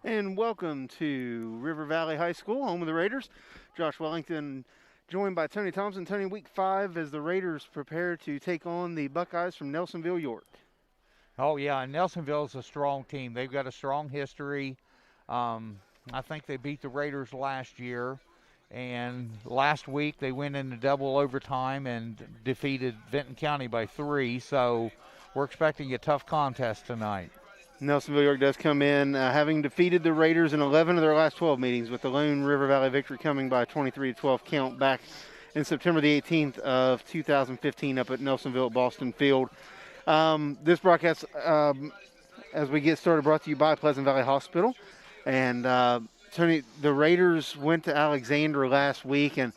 And welcome to River Valley High School, home of the Raiders. Josh Wellington joined by Tony Thompson. Tony, week 5 as the Raiders prepare to take on the Buckeyes from Nelsonville-York. Oh, yeah, and Nelsonville is a strong team. They've got a strong history. I think they beat the Raiders last year, and last week they went into double overtime and defeated Vinton County by 3, so we're expecting a tough contest tonight. Nelsonville-York does come in having defeated the Raiders in 11 of their last 12 meetings, with the lone River Valley victory coming by a 23-12 count back in September the 18th of 2015 up at Nelsonville at Boston Field. This broadcast, as we get started, brought to you by Pleasant Valley Hospital. And Tony, the Raiders went to Alexander last week, and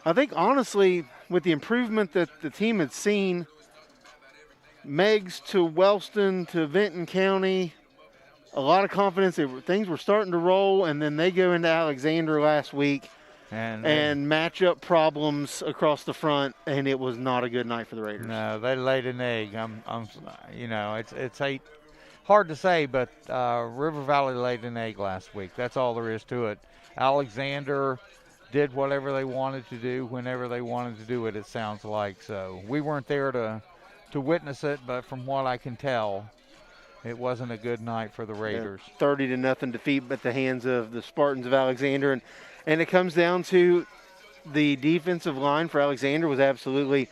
I think honestly, with the improvement that the team had seen, Meigs to Wellston to Vinton County, a lot of confidence. Things were starting to roll, and then they go into Alexander last week and matchup problems across the front, and it was not a good night for the Raiders. No, they laid an egg. It's hard to say, but River Valley laid an egg last week. That's all there is to it. Alexander did whatever they wanted to do whenever they wanted to do it, it sounds like. So we weren't there to witness it, but from what I can tell, it wasn't a good night for the Raiders. 30-0 defeat at the hands of the Spartans of Alexander. And it comes down to the defensive line for Alexander was absolutely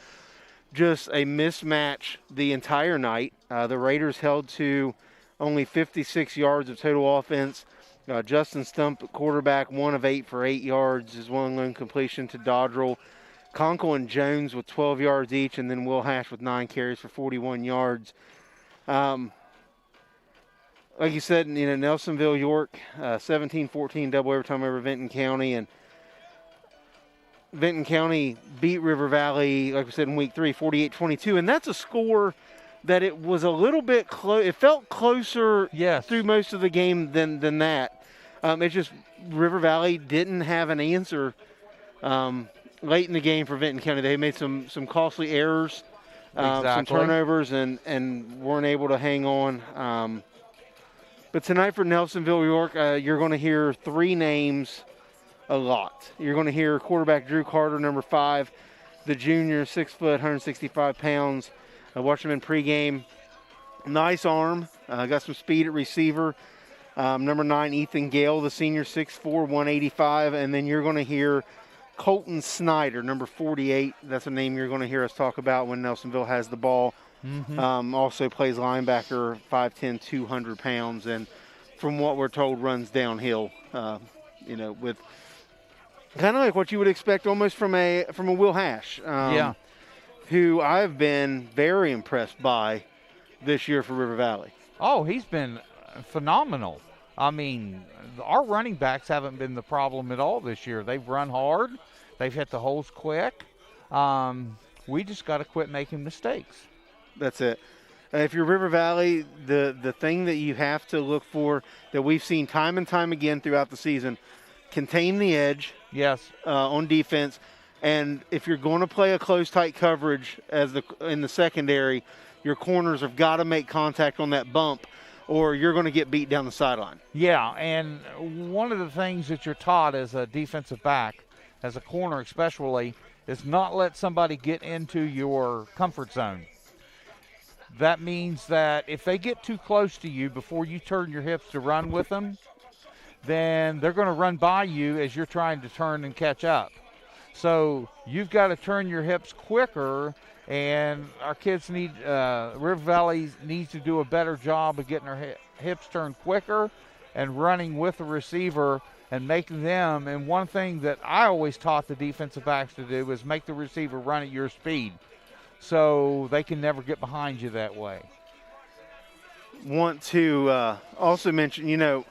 just a mismatch the entire night. The Raiders held to only 56 yards of total offense. Justin Stump, quarterback, 1 of 8 for 8 yards, is one lone completion to Dodrell. Conkle and Jones with 12 yards each, and then Will Hash with 9 carries for 41 yards. Like you said, Nelsonville-York, 17-14 double overtime over Vinton County, and Vinton County beat River Valley, like we said, in week 3, 48-22, and that's a score that it was a little bit close. It felt closer through most of the game than that. It's just River Valley didn't have an answer late in the game for Vinton County. They made some costly errors, some turnovers, and weren't able to hang on. But tonight for Nelsonville-York, you're going to hear 3 names a lot. You're going to hear quarterback Drew Carter, number 5, the junior, 6 foot, 165 pounds. I watched him in pregame. Nice arm. Got some speed at receiver. Number 9, Ethan Gale, the senior, 6'4", 185. And then you're going to hear Colton Snyder, number 48. That's a name you're going to hear us talk about when Nelsonville has the ball. Mm-hmm. Also plays linebacker, 5'10", 200 pounds. And from what we're told, runs downhill, with kind of like what you would expect almost from a Will Hash. Who I've been very impressed by this year for River Valley. Oh, he's been phenomenal. I mean, our running backs haven't been the problem at all this year. They've run hard. They've hit the holes quick. We just got to quit making mistakes. That's it. If you're River Valley, the thing that you have to look for that we've seen time and time again throughout the season, contain the edge. Yes. On defense. And if you're going to play a close, tight coverage in the secondary, your corners have got to make contact on that bump, or you're going to get beat down the sideline. Yeah, and one of the things that you're taught as a defensive back, as a corner especially, is not let somebody get into your comfort zone. That means that if they get too close to you before you turn your hips to run with them, then they're going to run by you as you're trying to turn and catch up. So you've got to turn your hips quicker, and our kids River Valley needs to do a better job of getting their hips turned quicker and running with the receiver and making them. And one thing that I always taught the defensive backs to do is make the receiver run at your speed so they can never get behind you that way. Want to also mention,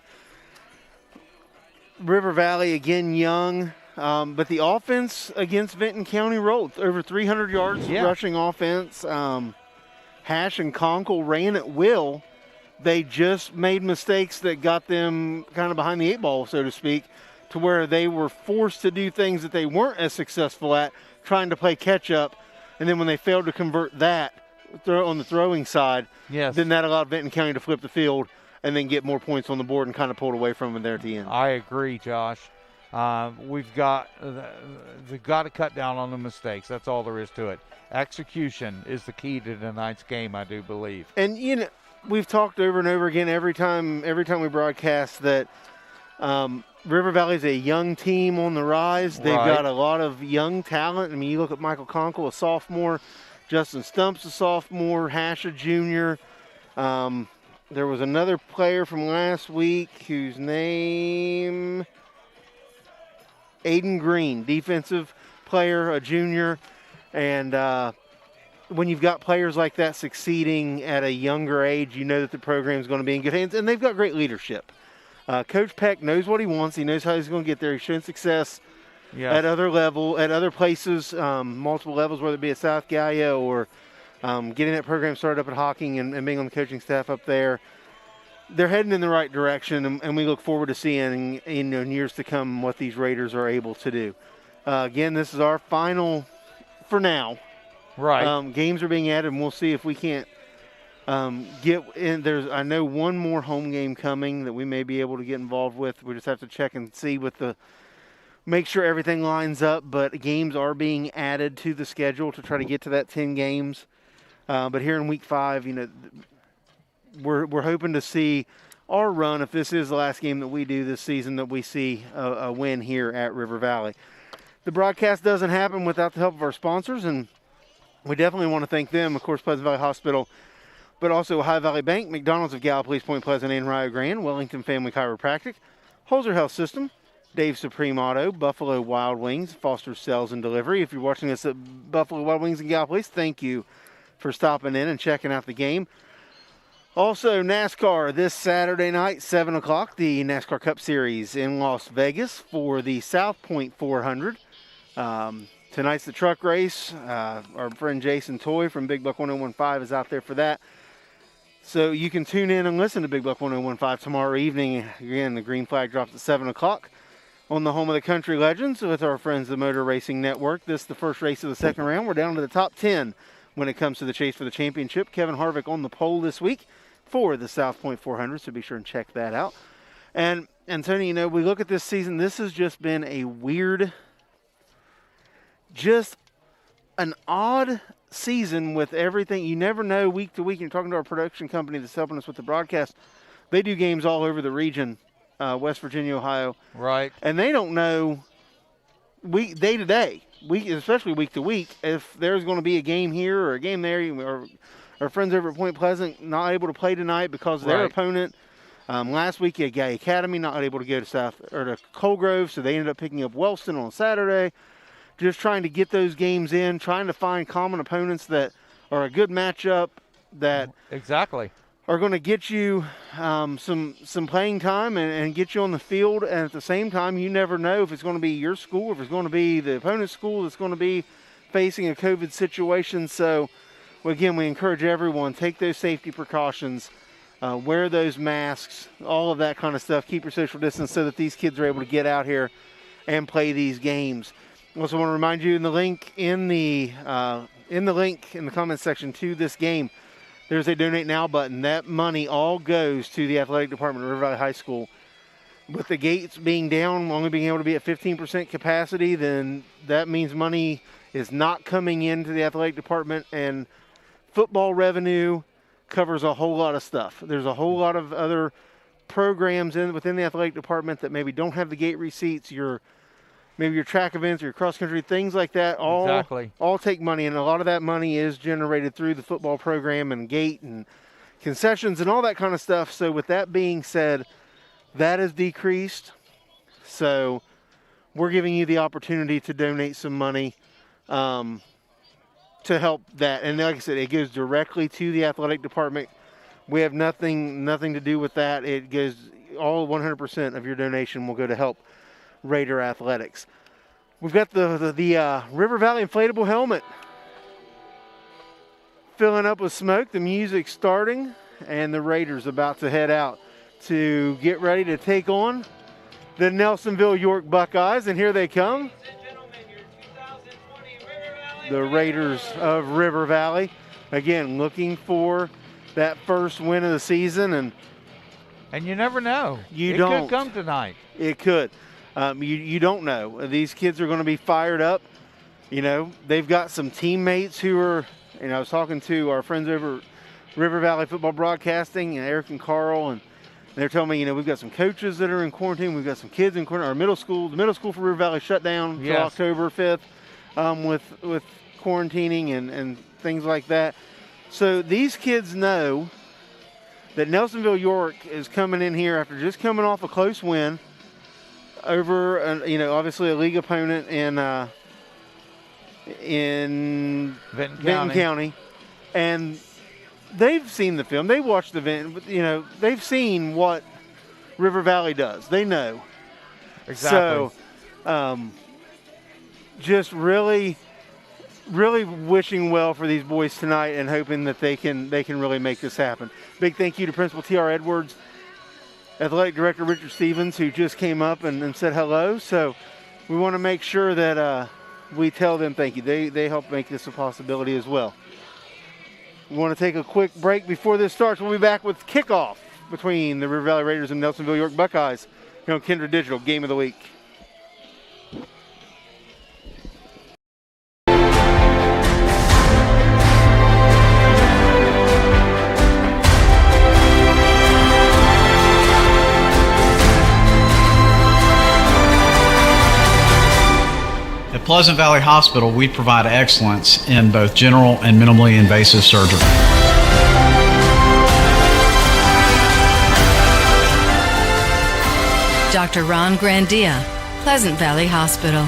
River Valley, again, young. But the offense against Vinton County rolled over 300 yards rushing offense. Hash and Conkle ran at will. They just made mistakes that got them kind of behind the 8 ball, so to speak, to where they were forced to do things that they weren't as successful at, trying to play catch up. And then when they failed to convert that on the throwing side, then that allowed Vinton County to flip the field and then get more points on the board and kind of pulled away from them there at the end. I agree, Josh. We've got to cut down on the mistakes. That's all there is to it. Execution is the key to tonight's game, I do believe. And we've talked over and over again every time we broadcast that River Valley's a young team on the rise. They've got a lot of young talent. I mean, you look at Michael Conkle, a sophomore, Justin Stumps, a sophomore, Hash, a junior. There was another player from last week whose name, Aiden Green, defensive player, a junior. And when you've got players like that succeeding at a younger age, you know that the program's going to be in good hands. And they've got great leadership. Coach Peck knows what he wants. He knows how he's going to get there. He's shown success at other places, multiple levels, whether it be at South Gallia or getting that program started up at Hocking and being on the coaching staff up there. They're heading in the right direction, and we look forward to seeing in years to come what these Raiders are able to do. Again, this is our final for now. Right. Games are being added, and we'll see if we can't get in. I know one more home game coming that we may be able to get involved with. We just have to check and see make sure everything lines up. But games are being added to the schedule to try to get to that 10 games. But here in week 5, we're hoping to see our run, if this is the last game that we do this season, that we see a win here at River Valley. The broadcast doesn't happen without the help of our sponsors, and we definitely want to thank them. Of course, Pleasant Valley Hospital, but also Ohio Valley Bank, McDonald's of Gallup, Police Point Pleasant, and Rio Grande, Wellington Family Chiropractic, Holzer Health System, Dave Supreme Auto, Buffalo Wild Wings, Foster Sales and Delivery. If you're watching us at Buffalo Wild Wings and Gallup Police, thank you for stopping in and checking out the game. Also, NASCAR this Saturday night, 7 o'clock, the NASCAR Cup Series in Las Vegas for the South Point 400. Tonight's the truck race. Our friend Jason Toy from Big Buck 1015 is out there for that. So you can tune in and listen to Big Buck 1015 tomorrow evening. Again, the green flag drops at 7 o'clock on the home of the Country Legends with our friends, the Motor Racing Network. This is the first race of the second round. We're down to the top 10 when it comes to the chase for the championship. Kevin Harvick on the pole this week for the South Point 400, so be sure and check that out. And Tony, we look at this season, this has just been a weird, just an odd season with everything. You never know week to week. You're talking to our production company that's helping us with the broadcast. They do games all over the region, West Virginia, Ohio. Right. And they don't know day to day, especially week to week, if there's going to be a game here or a game there. Or our friends over at Point Pleasant not able to play tonight because of their opponent. Last week, you had Gay Academy not able to go to Colgrove, so they ended up picking up Wellston on Saturday. Just trying to get those games in, trying to find common opponents that are a good matchup that are going to get you some playing time and get you on the field. And at the same time, you never know if it's going to be your school, if it's going to be the opponent's school that's going to be facing a COVID situation. So, again, we encourage everyone, take those safety precautions, wear those masks, all of that kind of stuff. Keep your social distance so that these kids are able to get out here and play these games. I also want to remind you in the link in the comments section to this game, there's a Donate Now button. That money all goes to the athletic department of River Valley High School. With the gates being down, only being able to be at 15% capacity, then that means money is not coming into the athletic department, and football revenue covers a whole lot of stuff. There's a whole lot of other programs within the athletic department that maybe don't have the gate receipts. Maybe your track events or your cross-country, things like that, all take money, and a lot of that money is generated through the football program and gate and concessions and all that kind of stuff. So with that being said, that has decreased. So we're giving you the opportunity to donate some money to help that. And like I said, it goes directly to the athletic department. We have nothing to do with that. It goes, all 100% of your donation will go to help Raider Athletics. We've got the River Valley inflatable helmet filling up with smoke, the music starting, and the Raiders about to head out to get ready to take on the Nelsonville-York Buckeyes, and here they come. The Raiders of River Valley, again, looking for that first win of the season, and And you never know. It could come tonight. It could. You don't know. These kids are going to be fired up. You know, they've got some teammates who are, I was talking to our friends over at River Valley Football Broadcasting, Eric and Carl, and they're telling me, we've got some coaches that are in quarantine. We've got some kids in quarantine. The middle school for River Valley shut down until October 5th with quarantining and things like that. So these kids know that Nelsonville-York is coming in here after just coming off a close win over, obviously a league opponent in Benton County. And they've seen the film. They watched the event. They've seen what River Valley does. They know. Exactly. So, just really wishing well for these boys tonight and hoping that they can really make this happen. Big thank you to Principal T.R. Edwards, Athletic Director Richard Stevens, who just came up and said hello. So we want to make sure that we tell them thank you. They help make this a possibility as well. We want to take a quick break before this starts. We'll be back with kickoff between the River Valley Raiders and Nelsonville-York Buckeyes here on KINDRED Digital Game of the Week. At Pleasant Valley Hospital, we provide excellence in both general and minimally invasive surgery. Dr. Ron Grandia, Pleasant Valley Hospital.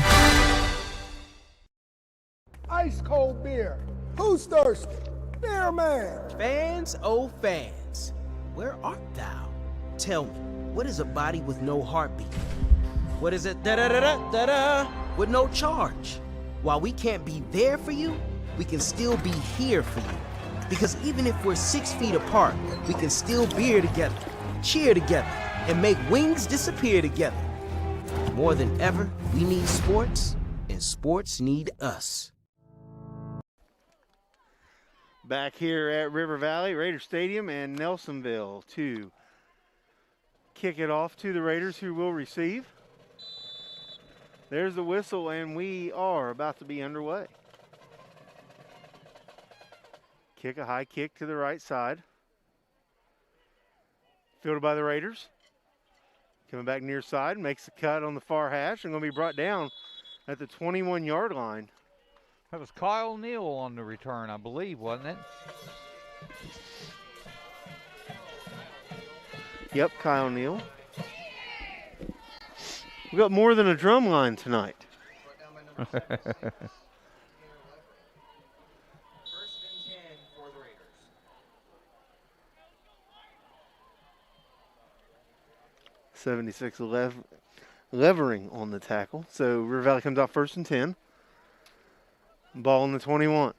Ice cold beer. Who's thirsty? Beer man. Fans, oh fans, where art thou? Tell me, what is a body with no heartbeat? What is it, da-da-da-da-da-da, with no charge? While we can't be there for you, we can still be here for you. Because even if we're 6 feet apart, we can still beer together, cheer together, and make wings disappear together. More than ever, we need sports, and sports need us. Back here at River Valley, Raider Stadium and Nelsonville to kick it off to the Raiders, who will receive. There's the whistle, and we are about to be underway. A high kick to the right side. Fielded by the Raiders. Coming back near side, makes the cut on the far hash, and going to be brought down at the 21-yard line. That was Kyle Neal on the return, I believe, wasn't it? Yep, Kyle Neal. We got more than a drum line tonight. First and 10 for the Raiders. 76 levering on the tackle. So River Valley comes out 1st and 10. Ball in the 21.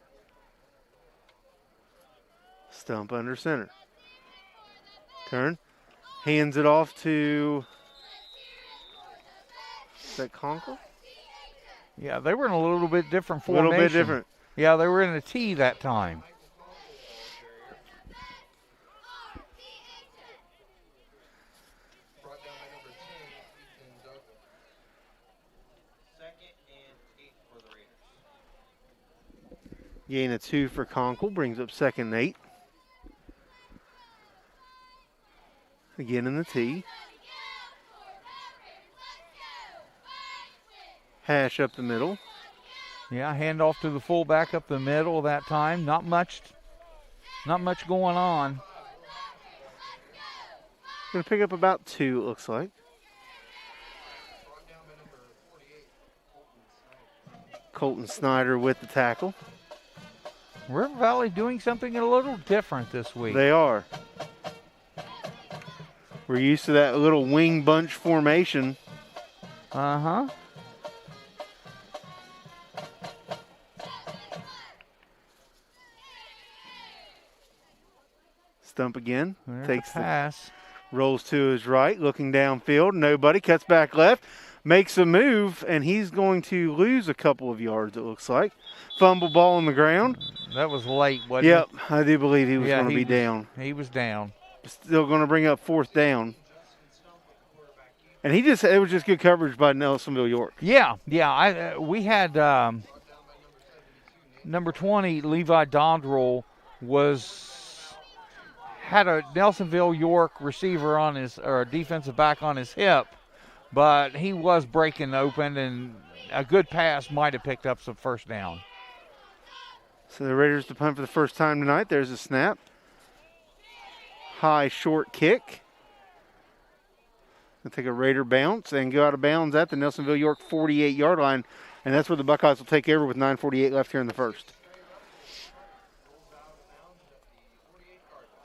Stump under center. Turn. Hands it off to, is that Conkle? Yeah, they were in a little bit different formation. A little bit different. Yeah, they were in a T that time. Gain of 2 for Conkle, brings up 2nd and 8. Again in the T. Hash up the middle. Yeah, hand off to the fullback up the middle that time. Not much going on. Going to pick up about 2, it looks like. Colton Snyder with the tackle. River Valley doing something a little different this week. They are. We're used to that little wing bunch formation. Uh-huh. Stump again. There's takes the pass. Rolls to his right, looking downfield. Nobody. Cuts back left. Makes a move, and he's going to lose a couple of yards, it looks like. Fumble ball on the ground. That was late, wasn't it? Yep, I do believe he was going to be down. He was down. Still going to bring up 4th down. And it was just good coverage by Nelsonville-York. Yeah. We had number 20, Levi Dondrel, had a Nelsonville-York receiver or defensive back on his hip, but he was breaking open, and a good pass might have picked up some first down. So the Raiders to punt for the first time tonight. There's a snap. High, short kick. They'll take a Raider bounce and go out of bounds at the Nelsonville-York 48-yard line, and that's where the Buckeyes will take over with 9:48 left here in the first.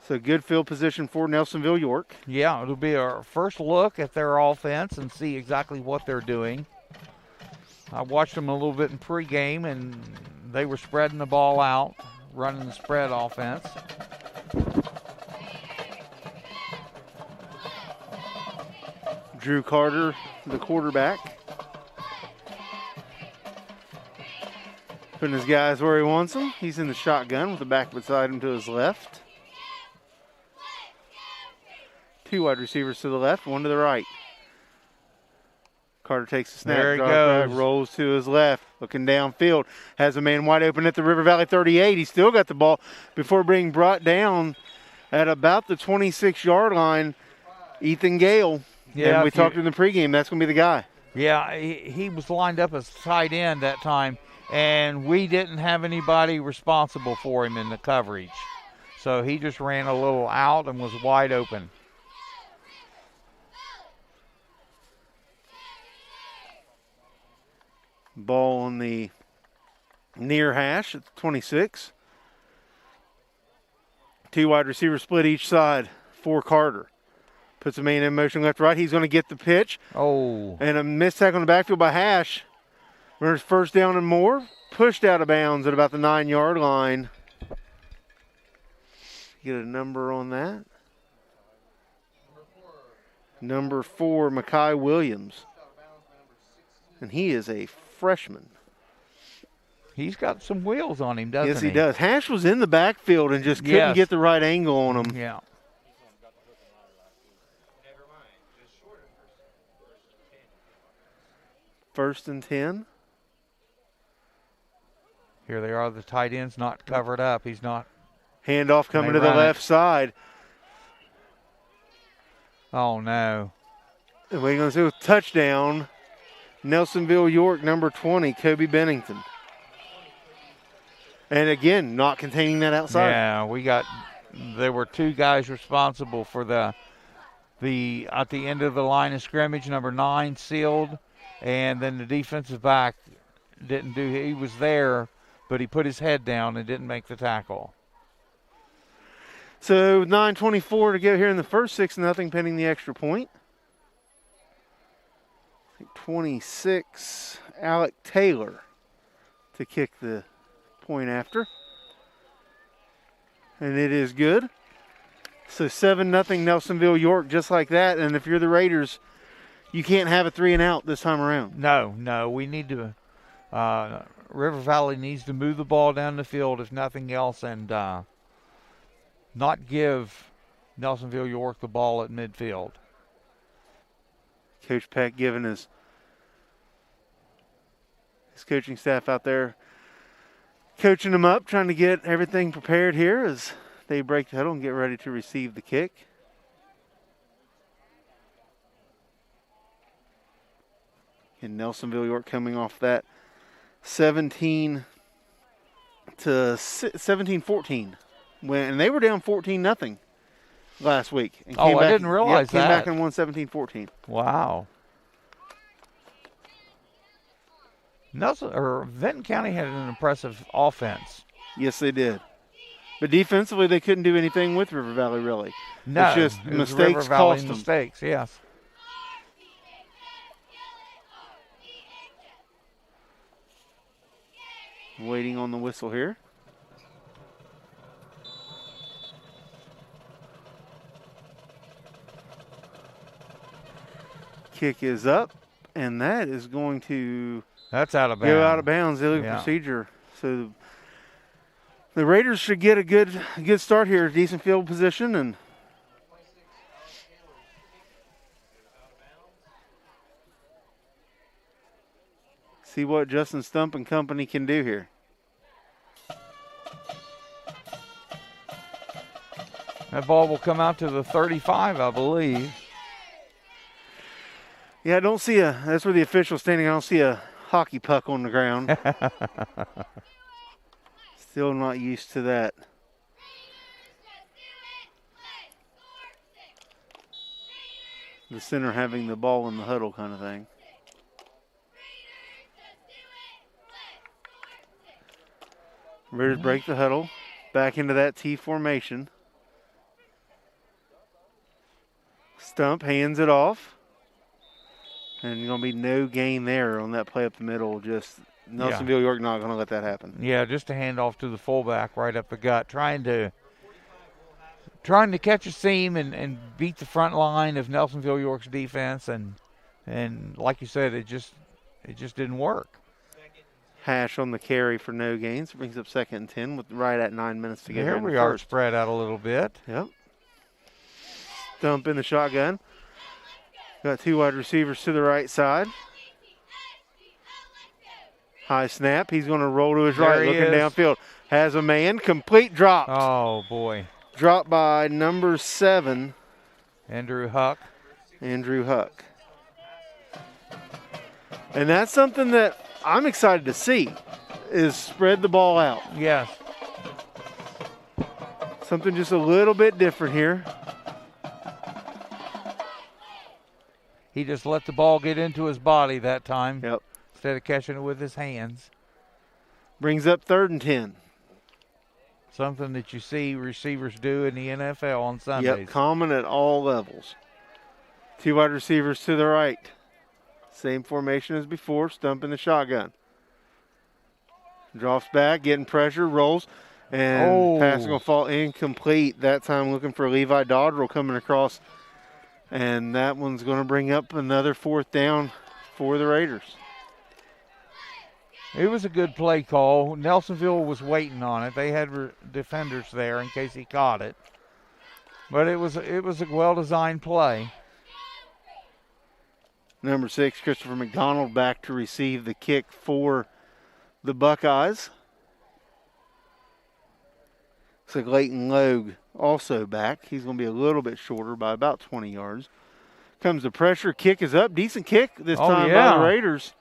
So good field position for Nelsonville-York. Yeah, it'll be our first look at their offense and see exactly what they're doing. I watched them a little bit in pregame, and they were spreading the ball out, running the spread offense. Drew Carter, the quarterback. Putting his guys where he wants them. He's in the shotgun with the back beside him to his left. 2 wide receivers to the left, 1 to the right. Carter takes the snap, There he draws goes. back, rolls to his left, looking downfield. Has a man wide open at the River Valley 38. He's still got the ball before being brought down at about the 26-yard line. Ethan Gale. Yeah, and we talked in the pregame, that's going to be the guy. Yeah, he was lined up as tight end that time, and we didn't have anybody responsible for him in the coverage. So he just ran a little out and was wide open. Ball on the near hash at the 26. 2 wide receivers split each side for Carter. Puts a man in motion left, right. He's going to get the pitch. Oh. And a missed tackle in the backfield by Hash. Runners first down and more. Pushed out of bounds at about the 9-yard line. Get a number on that. Number 4, Makai Williams. And he is a freshman. He's got some wheels on him, doesn't he? Yes, he does. Hash was in the backfield and just couldn't get the right angle on him. Yeah. First and 10. Here they are, the tight end's not covered up. He's not. Handoff coming to the left side. Oh, no. And we're going to see a touchdown. Nelsonville-York, number 20, Kobe Bennington. And again, not containing that outside. Yeah, there were 2 guys responsible for at the end of the line of scrimmage, number 9 sealed, and then the defensive back he was there, but he put his head down and didn't make the tackle. So 9:24 to go here in the first, 6-0 pending the extra point. 26, Alec Taylor to kick the point after. And it is good. So 7-0 Nelsonville-York, just like that. And if you're the Raiders, you can't have a 3-and-out this time around. No, we need to. River Valley needs to move the ball down the field, if nothing else, and not give Nelsonville-York the ball at midfield. Coach Peck giving his coaching staff out there, coaching them up, trying to get everything prepared here as they break the huddle and get ready to receive the kick. And Nelsonville-York coming off that 17-14 and they were down 14-0 last week. And I didn't realize that. Came back and won 17-14. Wow. Vinton County had an impressive offense. Yes, they did. But defensively, they couldn't do anything with River Valley, really. No, it's just mistakes River Valley cost them. Mistakes, yes. Waiting on the whistle here. Kick is up, and that is going to That's out of bounds. go out of bounds. Illegal procedure. So the Raiders should get a good start here, decent field position, and See what Justin Stump and company can do here. That ball will come out to the 35, I believe. Yeah, I don't see that's where the official's standing. I don't see a hockey puck on the ground. Still not used to that. The center having the ball in the huddle kind of thing. Raiders break the huddle. Back into that T formation. Stump hands it off. And going to be no gain there on that play up the middle. Just Nelsonville-York not going to let that happen. Yeah, just a handoff to the fullback right up the gut. Trying to catch a seam and beat the front line of Nelsonville-York's defense. And like you said, it just didn't work. Hash on the carry for no gains. Brings up 2nd and 10 with right at 9 minutes to go. Here we are, spread out a little bit. Yep. Stump in the shotgun. Got 2 wide receivers to the right side. High snap. He's going to roll to his right, looking downfield. Has a man. Complete drop. Oh, boy. Dropped by number 7. Andrew Huck. And that's something that I'm excited to see, is spread the ball out. Yes. Something just a little bit different here. He just let the ball get into his body that time. Yep. Instead of catching it with his hands. Brings up 3rd and 10. Something that you see receivers do in the NFL on Sundays. Yep, common at all levels. 2 wide receivers to the right. Same formation as before, Stump in the shotgun. Drops back, getting pressure, rolls, and pass is going to fall incomplete. That time looking for Levi Dodrell coming across, and that one's going to bring up another 4th down for the Raiders. It was a good play call. Nelsonville was waiting on it. They had defenders there in case he caught it. But it was a well-designed play. Number 6, Christopher McDonald back to receive the kick for the Buckeyes. Looks like Leighton Logue also back. He's going to be a little bit shorter by about 20 yards. Comes the pressure. Kick is up. Decent kick this time by the Raiders.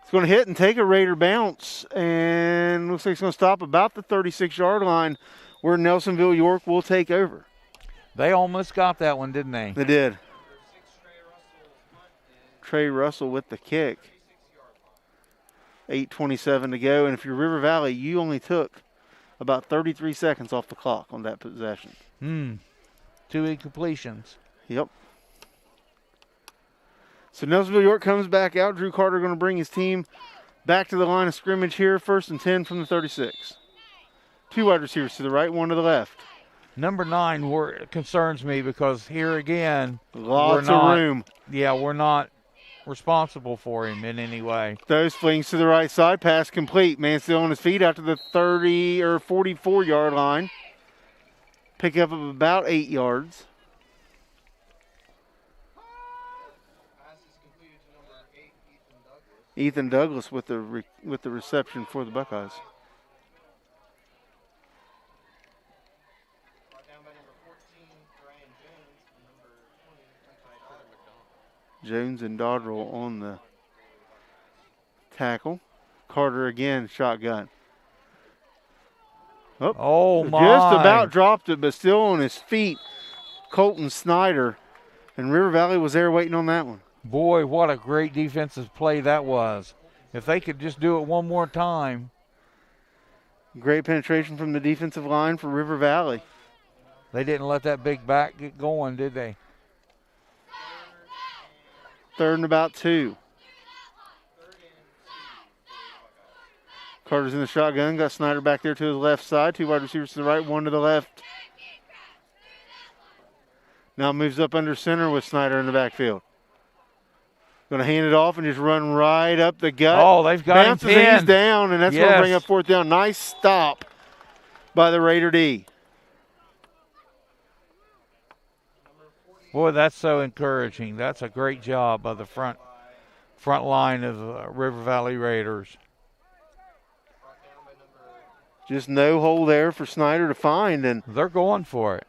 It's going to hit and take a Raider bounce. And looks like it's going to stop about the 36-yard line where Nelsonville-York will take over. They almost got that one, didn't they? They did. Trey Russell with the kick. 8:27 to go. And if you're River Valley, you only took about 33 seconds off the clock on that possession. 2 incompletions. Yep. So Nelsonville-York comes back out. Drew Carter going to bring his team back to the line of scrimmage here. 1st and 10 from the 36. 2 wide receivers to the right, 1 to the left. Number 9 concerns me because here again, lots of room. Yeah, we're not responsible for him in any way. Those flings to the right side, pass complete. Man still on his feet out to the 30 or 44-yard line. Pick up of about 8 yards. Ethan Douglas with the reception for the Buckeyes. Jones and Dodrell on the tackle. Carter again, shotgun. Oh my. Just about dropped it, but still on his feet. Colton Snyder. And River Valley was there waiting on that one. Boy, what a great defensive play that was. If they could just do it one more time. Great penetration from the defensive line for River Valley. They didn't let that big back get going, did they? 3rd and about 2. Carter's in the shotgun. Got Snyder back there to his left side. 2 wide receivers to the right, 1 to the left. Now moves up under center with Snyder in the backfield. Going to hand it off and just run right up the gut. Oh, they've got him pinned. He's down, and that's going to bring up 4th down. Nice stop by the Raider D. Boy, that's so encouraging. That's a great job by the front front line of the River Valley Raiders. Just no hole there for Snyder to find, and they're going for it.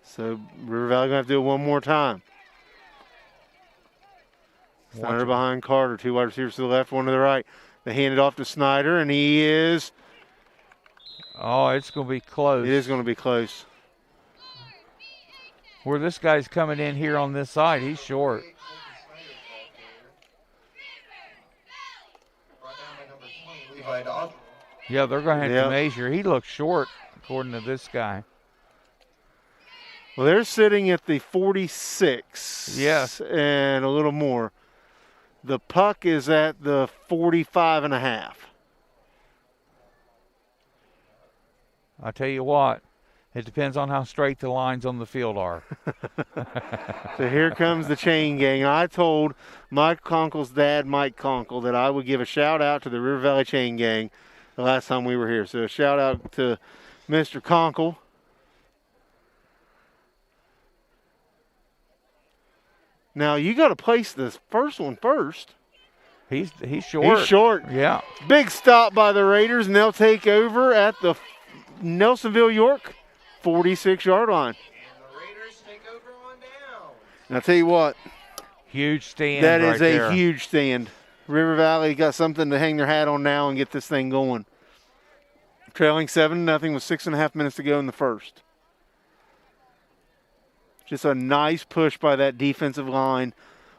So River Valley going to have to do it one more time. Snyder behind Carter. 2 wide receivers to the left, 1 to the right. They hand it off to Snyder, and he is. Oh, it's going to be close. It is going to be close. Where this guy's coming in here on this side, he's short. Yeah, they're going to have to measure. He looks short, according to this guy. Well, they're sitting at the 46. Yes. And a little more. The puck is at the 45.5. I tell you what, it depends on how straight the lines on the field are. So here comes the chain gang. I told Mike Conkle's dad, Mike Conkle, that I would give a shout out to the River Valley chain gang the last time we were here. So a shout out to Mr. Conkle. Now you got to place this first one first. He's short. He's short. Yeah. Big stop by the Raiders, and they'll take over at the Nelsonville-York 46-yard line. And the Raiders take over on down. And I'll tell you what. Huge stand. That is right a there. huge stand. River Valley got something to hang their hat on now and get this thing going. Trailing 7-0 with 6.5 minutes to go in the first. Just a nice push by that defensive line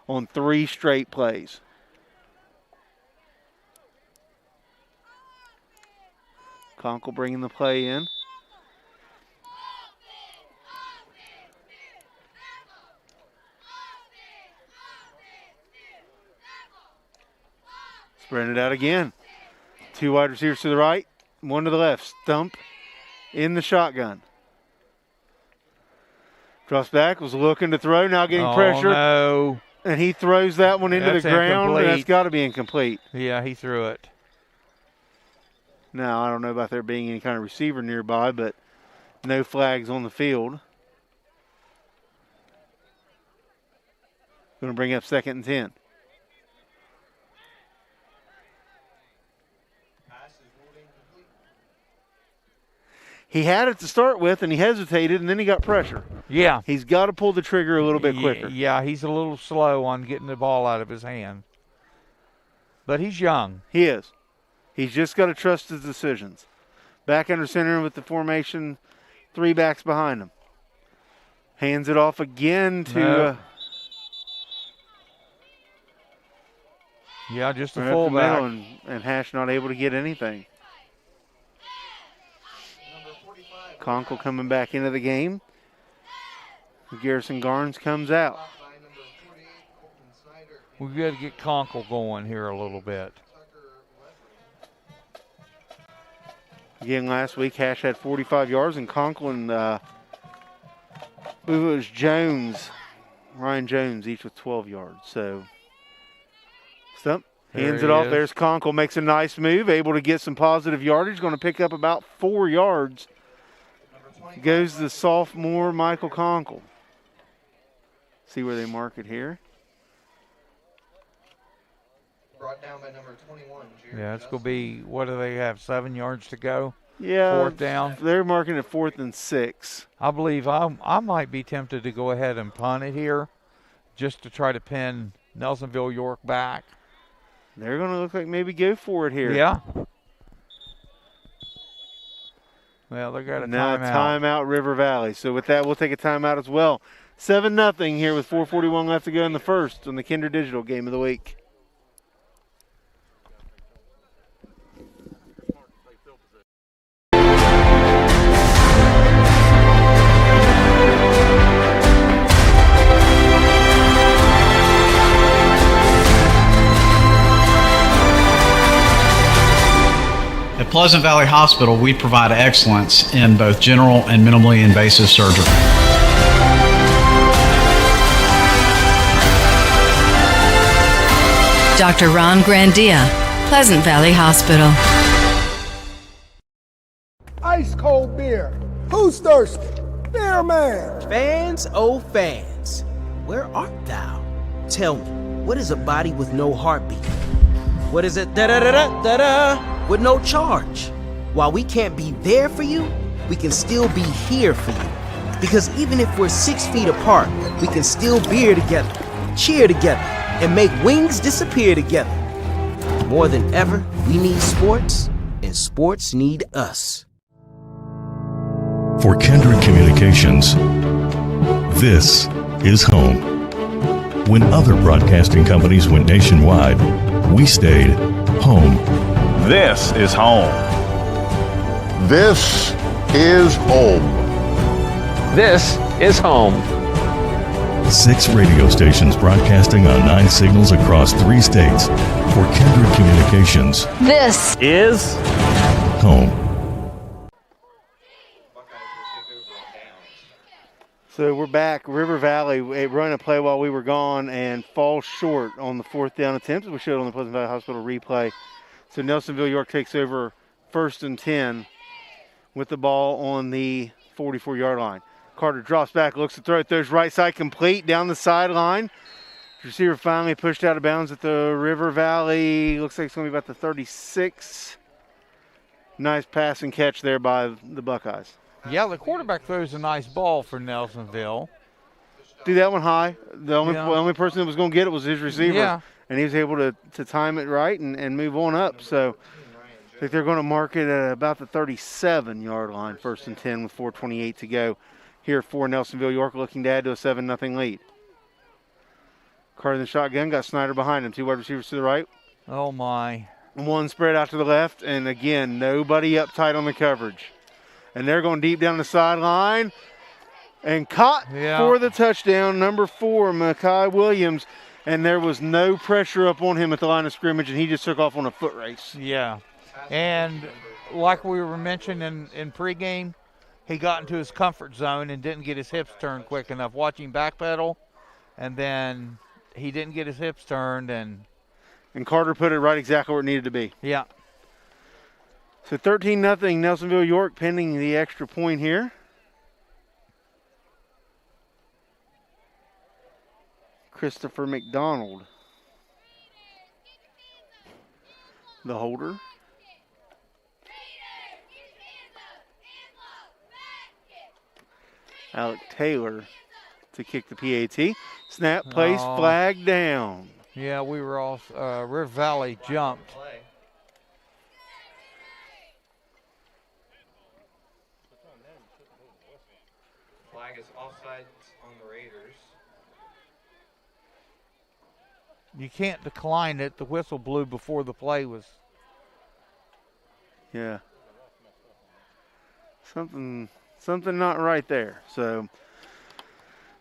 on 3 straight plays. Conkle bringing the play in. Spreading it out again. 2 wide receivers to the right, 1 to the left. Stump in the shotgun. Drops back, was looking to throw, now getting pressure. No. And he throws that one into the ground. Incomplete. That's got to be incomplete. Yeah, he threw it. Now, I don't know about there being any kind of receiver nearby, but no flags on the field. Going to bring up 2nd and 10. He had it to start with, and he hesitated, and then he got pressure. Yeah. He's got to pull the trigger a little bit quicker. Yeah, he's a little slow on getting the ball out of his hand. But he's young. He is. He's just got to trust his decisions. Back under center with the formation, 3 backs behind him. Hands it off again to... yeah, just a fullback. And Hash not able to get anything. Conkle coming back into the game. Garrison Garnes comes out. We've got to get Conkle going here a little bit. Again, last week, Hash had 45 yards, and Conkle and I believe it was Jones, Ryan Jones, each with 12 yards. So, Stump hands it off. There's Conkle, makes a nice move, able to get some positive yardage, going to pick up about 4 yards. Goes the sophomore Michael Conkle. See where they mark it here. Brought down by number 21, Jared. Yeah, it's going to be, what do they have, 7 yards to go? Yeah. 4th down. They're marking it 4th and 6. I believe I might be tempted to go ahead and punt it here just to try to pin Nelsonville-York back. They're going to look like maybe go for it here. Yeah. Well, they got a now timeout. Timeout River Valley. So with that, we'll take a timeout as well. 7-0 here with 4:41 left to go in the first on the KINDRED Digital Game of the Week. At Pleasant Valley Hospital, we provide excellence in both general and minimally invasive surgery. Dr. Ron Grandia, Pleasant Valley Hospital. Ice cold beer. Who's thirsty? Spearman! Fans, oh fans, where art thou? Tell me, what is a body with no heartbeat? What is it, da-da-da-da-da-da, with no charge? While we can't be there for you, we can still be here for you. Because even if we're 6 feet apart, we can still beer together, cheer together, and make wings disappear together. More than ever, we need sports, and sports need us. For Kindred Communications, this is home. When other broadcasting companies went nationwide, we stayed home. This is home. This is home. This is home. 6 radio stations broadcasting on 9 signals across 3 states. For Kindred Communications, this is home. So we're back. River Valley run a play while we were gone and falls short on the 4th down attempt, as we showed on the Pleasant Valley Hospital replay. So Nelsonville-York takes over 1st and 10 with the ball on the 44-yard line. Carter drops back, looks to throw, throws right side complete down the sideline. Receiver finally pushed out of bounds at the River Valley. Looks like it's going to be about the 36. Nice pass and catch there by the Buckeyes. Yeah, the quarterback throws a nice ball for Nelsonville. Do that one high. The only person that was going to get it was his receiver. Yeah. And he was able to time it right and move on up. So I think they're going to mark it at about the 37-yard line, 1st and 10 with 4:28 to go here for Nelsonville-York, looking to add to a 7-0 lead. Carter in the shotgun, got Snyder behind him. 2 wide receivers to the right. Oh, my. 1 spread out to the left. And, again, nobody up tight on the coverage. And they're going deep down the sideline. And caught for the touchdown, number 4, Makai Williams. And there was no pressure up on him at the line of scrimmage, and he just took off on a foot race. Yeah. And like we were mentioning in pregame, he got into his comfort zone and didn't get his hips turned quick enough. Watching backpedal, and then he didn't get his hips turned. And Carter put it right exactly where it needed to be. Yeah. So 13-0 Nelsonville-York pending the extra point here. Christopher McDonald, the holder. Alec Taylor to kick the PAT. Snap, place, flag down. Yeah, we were all, River Valley jumped. Flag is offside on the Raiders. You can't decline it. The whistle blew before the play was. Yeah. Something not right there. So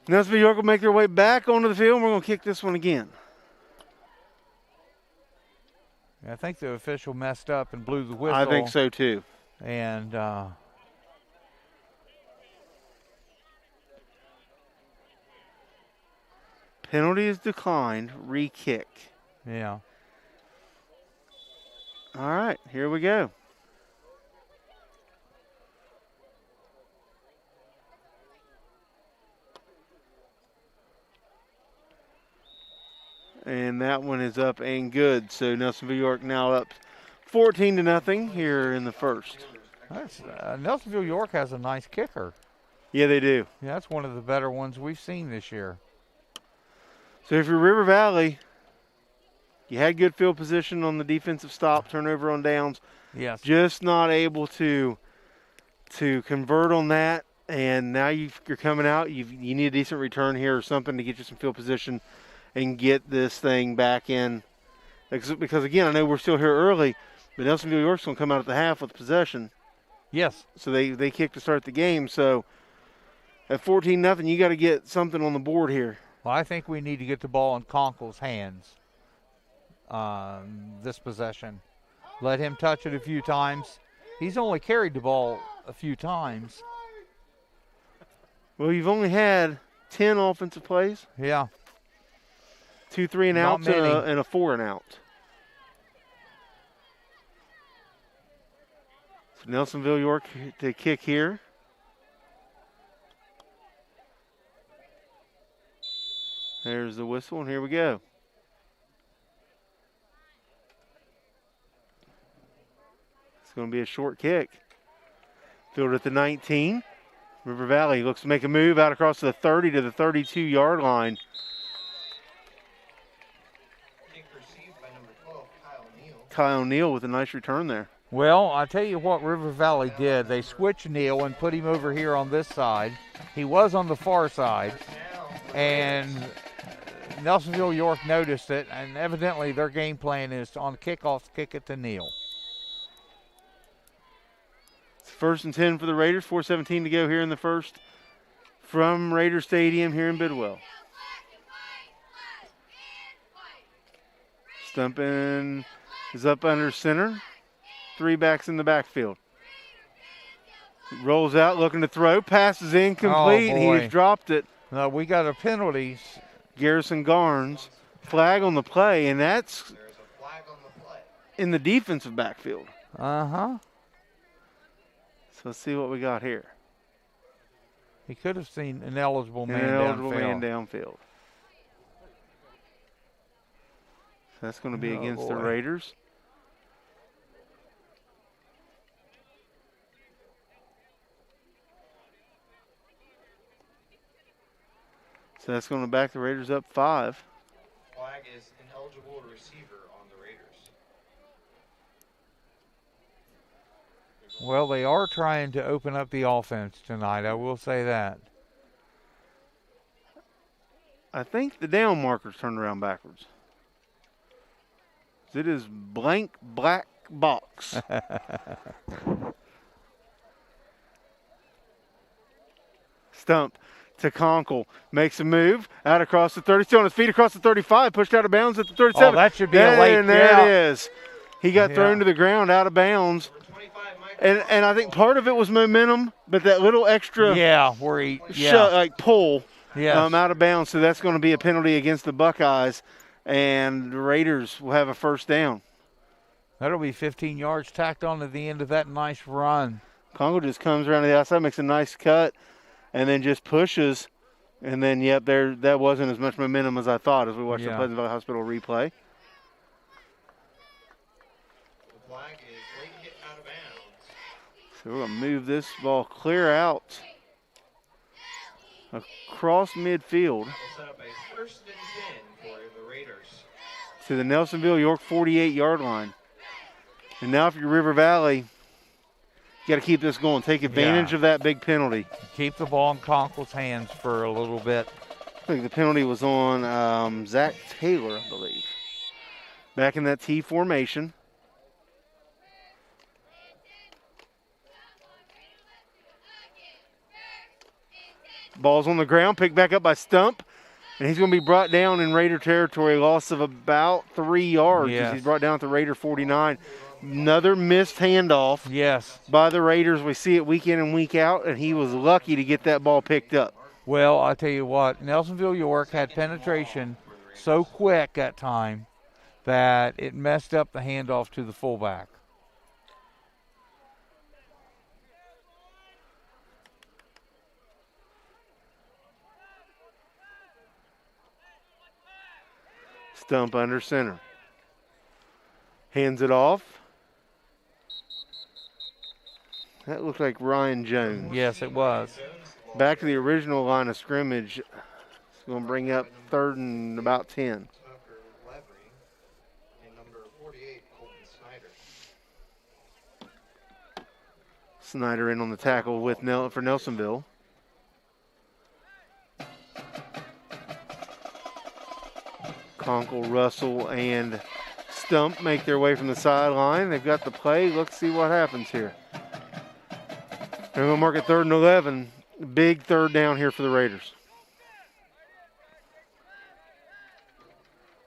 Nelsonville-York will make their way back onto the field, and we're going to kick this one again. I think the official messed up and blew the whistle. I think so too. And penalty is declined. Re-kick. Yeah. All right, here we go. And that one is up and good. So Nelsonville-York now up 14-0 here in the first. Nelsonville-York has a nice kicker. Yeah, they do. Yeah, that's one of the better ones we've seen this year. So if you're River Valley, you had good field position on the defensive stop, turnover on downs. Yes. Just not able to convert on that. And now you're coming out. You need a decent return here or something to get you some field position and get this thing back in. Because again, I know we're still here early, but Nelsonville-York's going to come out at the half with possession. Yes. So they kick to start the game. So at 14-0, you got to get something on the board here. Well, I think we need to get the ball in Conkle's hands this possession. Let him touch it a few times. He's only carried the ball a few times. Well, you've only had 10 offensive plays. Yeah. 2 3-and-outs and a 4-and-out. So Nelsonville-York to kick here. There's the whistle, and here we go. It's going to be a short kick. Field at the 19. River Valley looks to make a move out across the 30 to the 32-yard line. Kyle Neal with a nice return there. Well, I tell you what River Valley did. They switched Neal and put him over here on this side. He was on the far side, and Nelsonville-York noticed it, and evidently their game plan is on kickoff to kick it to Neal. It's 1st and 10 for the Raiders. 4:17 to go here in the first from Raider Stadium here in Bidwell. Stumping is up under center. 3 backs in the backfield. Rolls out looking to throw. Passes incomplete. Oh, He's dropped it. No, we got a penalty. Garrison Garnes. Flag on the play, and that's in the defensive backfield. Uh-huh. So let's see what we got here. He could have seen an eligible man downfield. So that's going to be against the Raiders. So that's going to back the Raiders up 5. Flag is ineligible receiver on the Raiders. Well, they are trying to open up the offense tonight, I will say that. I think the down marker's turned around backwards. It is blank black box. Stump to Conkle. Makes a move out across the 30. Still on his feet across the 35. Pushed out of bounds at the 37. Oh, that should be a late. And there it is. He got thrown to the ground out of bounds. And I think part of it was momentum, but that little extra where he pull Yes. Out of bounds, so that's going to be a penalty against the Buckeyes, and the Raiders will have a first down. That'll be 15 yards tacked on to the end of that nice run. Congo just comes around to the outside, makes a nice cut, and then just pushes. And then, that wasn't as much momentum as I thought as we watched the Pleasant Valley Hospital replay. The flag is late hit out of bounds. So we're going to move this ball clear out across midfield. We'll set up a 1st and 10 for the Raiders. To the Nelsonville-York 48-yard line. And now if you're River Valley, you got to keep this going. Take advantage of that big penalty. Keep the ball in Conkle's hands for a little bit. I think the penalty was on Zach Taylor, I believe. Back in that T formation. Ball's on the ground, picked back up by Stump. And he's going to be brought down in Raider territory, loss of about 3 yards. As he's brought down at the Raider 49. Another missed handoff by the Raiders. We see it week in and week out, and he was lucky to get that ball picked up. Well, I'll tell you what, Nelsonville-York had penetration so quick at time that it messed up the handoff to the fullback. Stump under center. Hands it off. That looked like Ryan Jones. Yes, it was. Back to the original line of scrimmage. It's going to bring up 3rd and about 10. Snyder in on the tackle for Nelsonville. Conkle, Russell, and Stump make their way from the sideline. They've got the play. Let's see what happens here. They're going to mark it 3rd and 11. Big 3rd down here for the Raiders.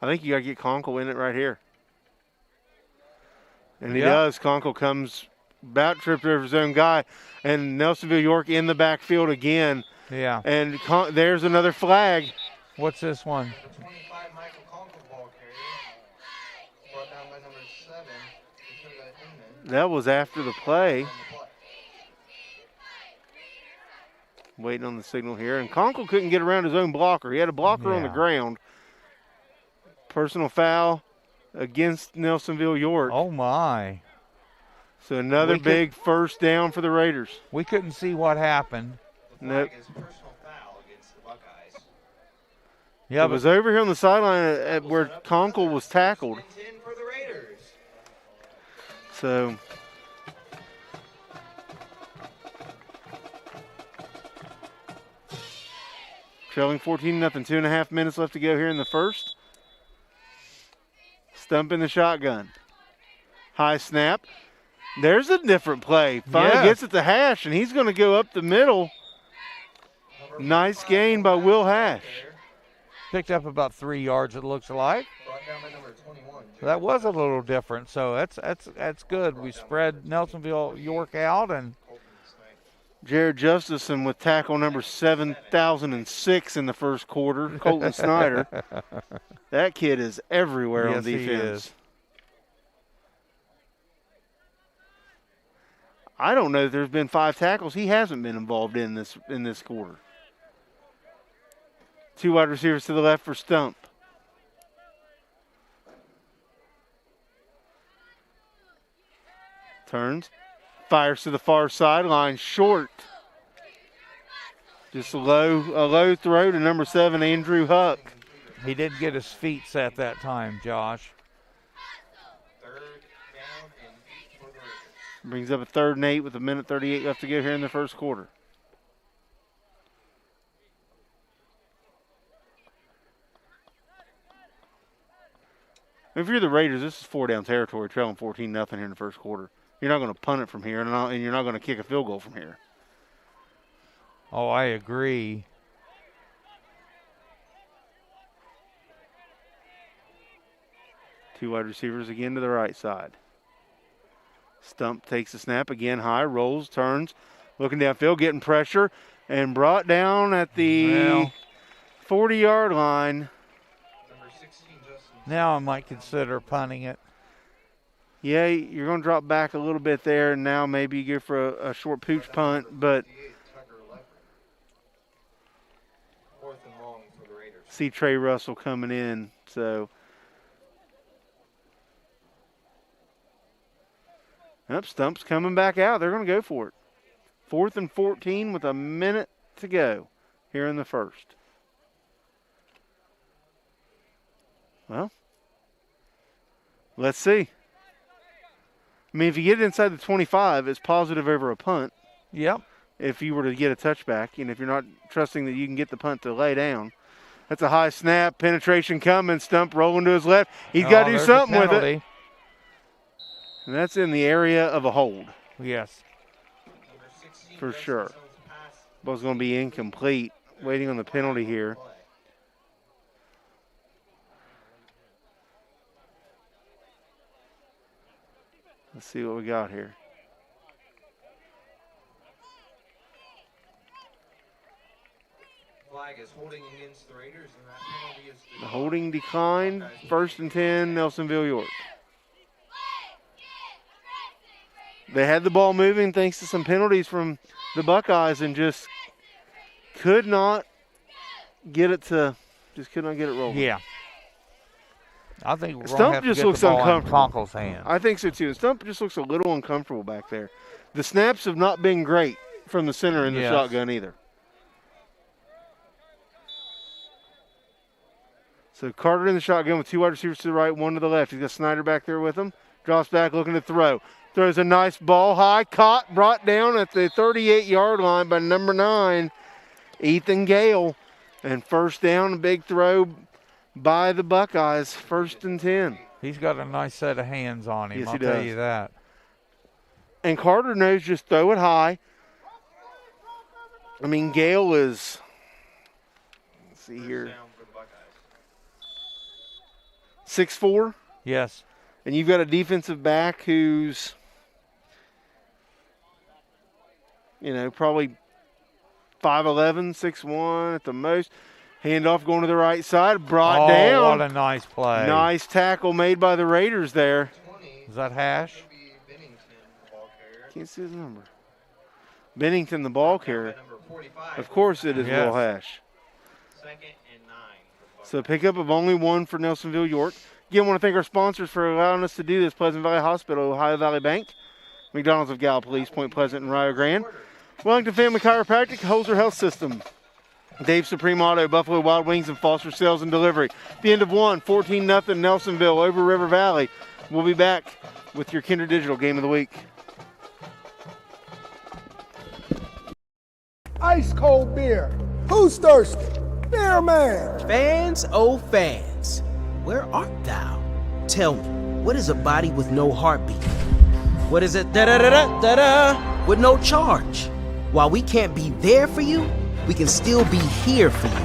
I think you got to get Conkle in it right here. And he does. Conkle comes about tripped over his own guy. And Nelsonville-York in the backfield again. Yeah. And there's another flag. What's this one? That was after the play. Waiting on the signal here. And Conkle couldn't get around his own blocker. He had a blocker on the ground. Personal foul against Nelsonville-York. Oh, my. So another big first down for the Raiders. We couldn't see what happened. Nope. Personal foul against the Buckeyes. Yeah, it was over here on the sideline at where Conkle was tackled. 10 for the Raiders. So trailing 14-0, 2.5 minutes left to go here in the first. Stump in the shotgun. High snap. There's a different play. Finally gets it to Hash, and he's going to go up the middle. Nice gain by Will Hash. Picked up about 3 yards, it looks like. So that was a little different, so that's good. We spread Nelsonville-York out, and Jared Justison with tackle number 7,006 in the first quarter. Colton Snyder. That kid is everywhere on defense. He is. I don't know if there's been 5 tackles he hasn't been involved in this quarter. 2 wide receivers to the left for Stump. Turns. Fires to the far sideline. Short. Just a low throw to number 7, Andrew Huck. He didn't get his feet set that time, Josh. Brings up a 3rd and 8 with 1:38 left to go here in the first quarter. If you're the Raiders, this is 4-down territory, trailing 14-0 here in the first quarter. You're not going to punt it from here, and you're not going to kick a field goal from here. Oh, I agree. Two wide receivers again to the right side. Stump takes the snap again high, rolls, turns, looking downfield, getting pressure, and brought down at the 40-yard line. Now I might consider punting it. Yeah, you're going to drop back a little bit there, and now maybe you go for a short pooch punt, but see Trey Russell coming in, so. Up, Stump's coming back out. They're going to go for it. 4th and 14 with a minute to go here in the first. Well, let's see. I mean, if you get it inside the 25, it's positive over a punt. Yep. If you were to get a touchback, and if you're not trusting that you can get the punt to lay down. That's a high snap, penetration coming, Stump rolling to his left. He's got to do something with it. And that's in the area of a hold. Yes. For sure. Ball's going to be incomplete. Waiting on the penalty here. Let's see what we got here. Flag is holding against the Raiders, and that penalty is the holding declined. 1st and 10, Nelsonville-York. They had the ball moving thanks to some penalties from the Buckeyes and just could not get it rolling. Yeah. I think we're Stump just looks uncomfortable. Conkle's hands. I think so too. Stump just looks a little uncomfortable back there. The snaps have not been great from the center in the shotgun either. So Carter in the shotgun with 2 wide receivers to the right, 1 to the left. He's got Snyder back there with him. Drops back looking to throw. Throws a nice ball high, caught, brought down at the 38-yard line by number 9, Ethan Gale. And first down, a big throw by the Buckeyes, 1st and 10. He's got a nice set of hands on him, yes, I'll tell you that. And Carter knows just throw it high. I mean, Gale is, let's see here, 6'4"? Yes. And you've got a defensive back who's, probably 5'11", 6'1" at the most. Handoff going to the right side, brought down. What a nice play. Nice tackle made by the Raiders there. Is that Hash? Can't see his number. Bennington, the ball carrier. Of course it is Yes. Will Hash. 2nd and 9. So pickup of only one for Nelsonville-York. Again, I want to thank our sponsors for allowing us to do this. Pleasant Valley Hospital, Ohio Valley Bank, McDonald's of Gallipolis, Point Pleasant, and Rio Grande. Wellington Family Chiropractic, Holzer Health System. Dave Supreme Auto, Buffalo Wild Wings, and Foster Sales and Delivery. The end of one, 14-0 Nelsonville over River Valley. We'll be back with your Kindred Digital Game of the Week. Ice cold beer. Who's thirsty? Beer man. Fans, oh fans, where art thou? Tell me, what is a body with no heartbeat? What is it, da-da-da-da-da-da, with no charge? While we can't be there for you, we can still be here for you.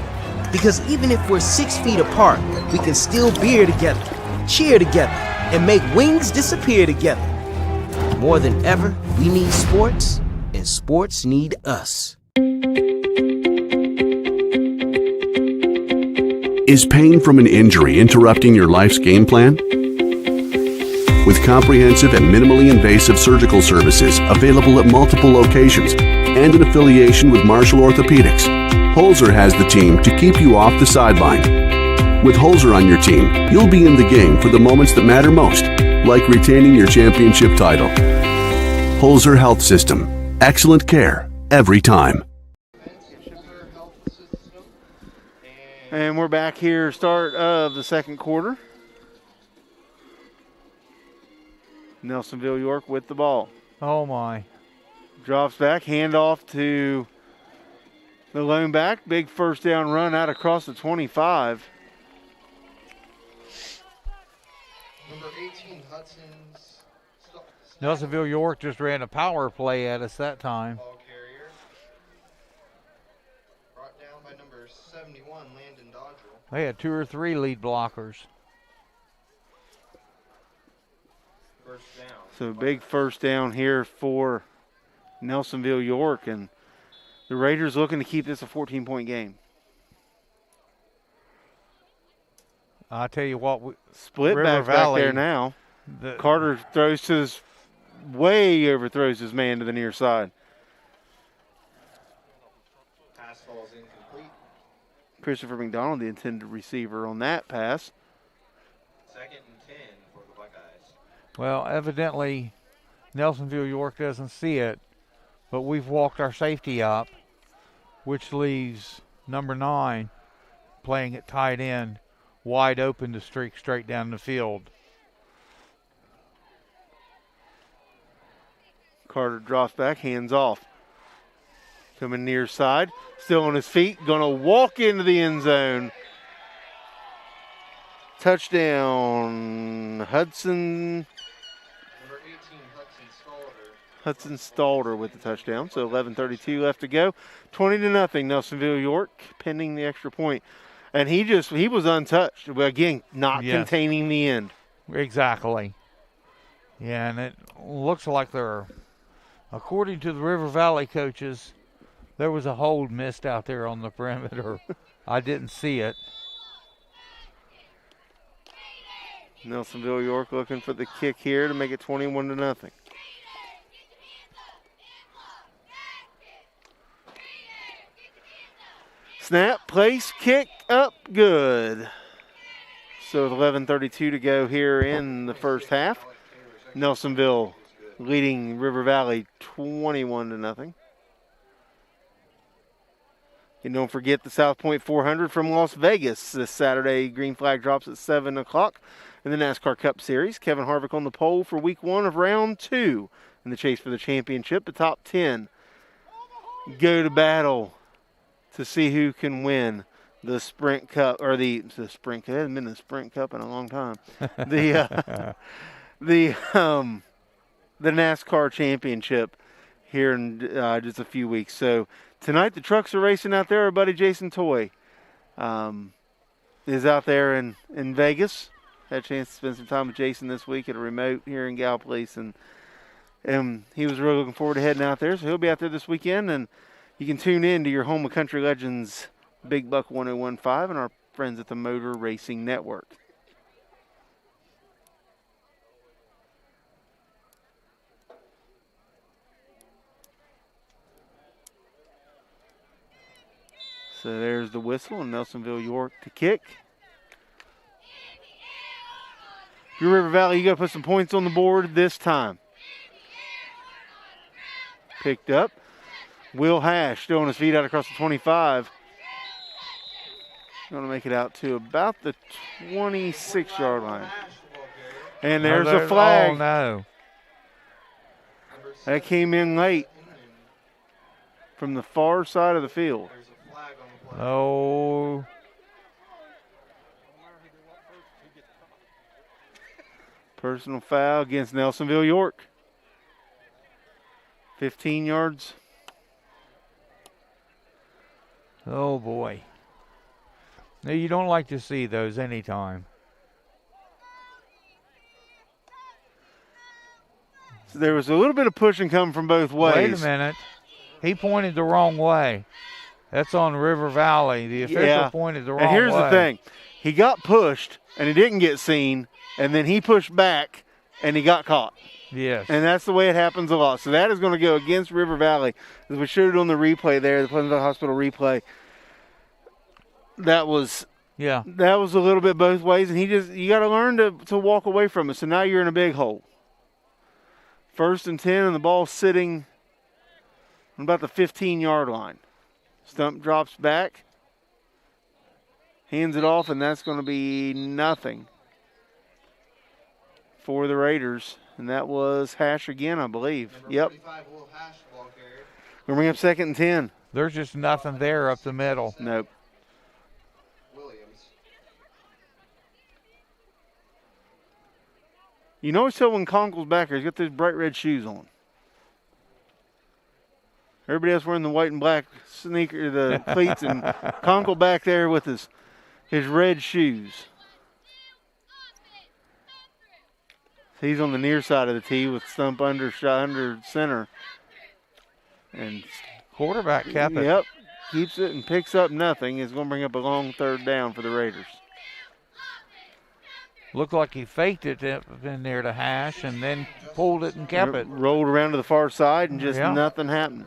Because even if we're 6 feet apart, we can still beer together, cheer together, and make wings disappear together. More than ever, we need sports, and sports need us. Is pain from an injury interrupting your life's game plan? With comprehensive and minimally invasive surgical services available at multiple locations and an affiliation with Marshall Orthopedics, Holzer has the team to keep you off the sideline. With Holzer on your team, you'll be in the game for the moments that matter most, like retaining your championship title. Holzer Health System. Excellent care every time. And we're back here, start of the second quarter. Nelsonville-York with the ball. Oh, my. Drops back, handoff to the lone back. Big first down run out across the 25. Number 18, Hudson's. Nelsonville-York just ran a power play at us that time. Ball carrier. Brought down by number 71, Landon Dodgel. They had 2 or 3 lead blockers. First down. So big first down here for Nelsonville-York, and the Raiders looking to keep this a 14-point game. I tell you what, Split back there now. Carter throws to his, way overthrows his man to the near side. Pass falls incomplete. Christopher McDonald, the intended receiver on that pass. 2nd and 10 for the Buckeyes. Well, evidently, Nelsonville-York doesn't see it, but we've walked our safety up, which leaves number 9 playing at tight end, wide open to streak straight down the field. Carter drops back, hands off. Coming near side, still on his feet, gonna walk into the end zone. Touchdown, Hudson. Number 18, Hudson Stalder. Hudson Stalder with the touchdown. So 11:32 left to go. 20-0, Nelsonville-York, pending the extra point. And he was untouched. Again, not containing the end. Exactly. Yeah, and it looks like they're, according to the River Valley coaches, there was a hold missed out there on the perimeter. I didn't see it. Nelsonville-York looking for the kick here to make it 21-0. Snap, place, kick, up, good. So with 11:32 to go here in the first half, Nelsonville leading River Valley 21-0. And don't forget the South Point 400 from Las Vegas this Saturday. Green flag drops at 7 o'clock in the NASCAR Cup Series. Kevin Harvick on the pole for week 1 of round 2 in the chase for the championship. The top 10 go to battle to see who can win the Sprint Cup, or the Sprint Cup. It hasn't been the Sprint Cup in a long time. The NASCAR Championship here in just a few weeks. So tonight the trucks are racing out there. Our buddy Jason Toy is out there in Vegas. Had a chance to spend some time with Jason this week at a remote here in Gallipolis, and he was really looking forward to heading out there. So he'll be out there this weekend, and you can tune in to your home of Country Legends Big Buck 1015 and our friends at the Motor Racing Network. So there's the whistle, and Nelsonville-York to kick. Your River Valley, you got to put some points on the board this time. Picked up. Will Hash still on his feet out across the 25. Going to make it out to about the 26-yard line. And there's a flag. Oh, no. That came in late from the far side of the field. Oh. Personal foul against Nelsonville-York. 15 yards. Oh, boy. No, you don't like to see those anytime. So there was a little bit of pushing coming from both ways. Wait a minute. He pointed the wrong way. That's on River Valley. The official pointed the wrong way. And here's the thing. He got pushed, and he didn't get seen, and then he pushed back, and he got caught. Yes. And that's the way it happens a lot. So that is going to go against River Valley. As we showed it on the replay there, the Pleasantville Hospital replay. That was a little bit both ways, and you got to learn to walk away from it. So now you're in a big hole. 1st and 10, and the ball's sitting on about the 15-yard line. Stump drops back, hands it off, and that's going to be nothing for the Raiders. And that was Hash again, I believe. Yep. We're bring up 2nd and 10. There's just nothing there up the middle. Nope. You know, always tell when Conkle's back here, he's got those bright red shoes on. Everybody else wearing the white and black sneaker, the cleats, and Conkle back there with his red shoes. He's on the near side of the tee with Stump under center. And quarterback kept it. Yep. Keeps it and picks up nothing. It's going to bring up a long 3rd down for the Raiders. Looked like he faked it in there to Hash and then pulled it and kept it. Rolled around to the far side and just nothing happened.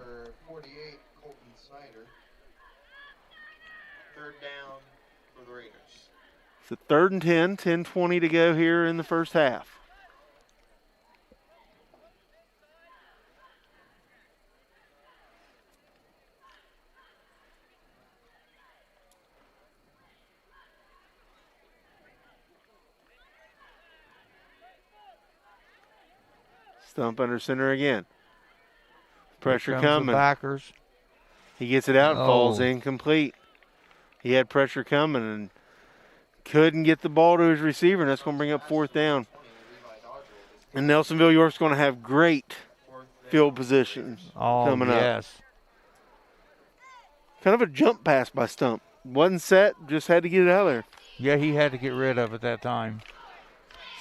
3rd down for the Raiders. It's a 3rd and 10, 10:20 to go here in the first half. Stump under center again. Pressure coming. The backers. He gets it out and falls incomplete. He had pressure coming and couldn't get the ball to his receiver, and that's going to bring up 4th down. And Nelsonville-York's going to have great field position coming up. Kind of a jump pass by Stump. Wasn't set, just had to get it out of there. Yeah, he had to get rid of it that time.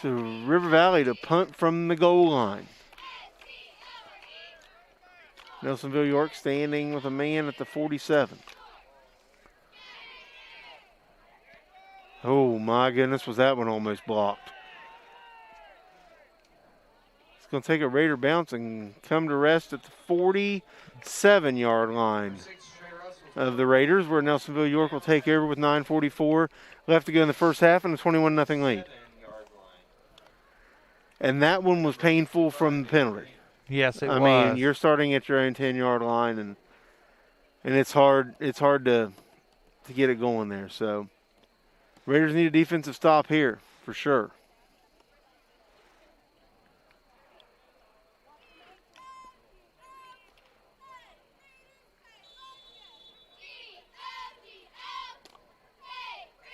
So River Valley to punt from the goal line. Nelsonville-York standing with a man at the 47. Oh, my goodness, was that one almost blocked. It's going to take a Raider bounce and come to rest at the 47-yard line of the Raiders, where Nelsonville-York will take over with 9:44 left to go in the first half and a 21-0 lead. And that one was painful from the penalty. Yes, it was. I mean, you're starting at your own 10-yard line, and it's hard to get it going there. So Raiders need a defensive stop here for sure.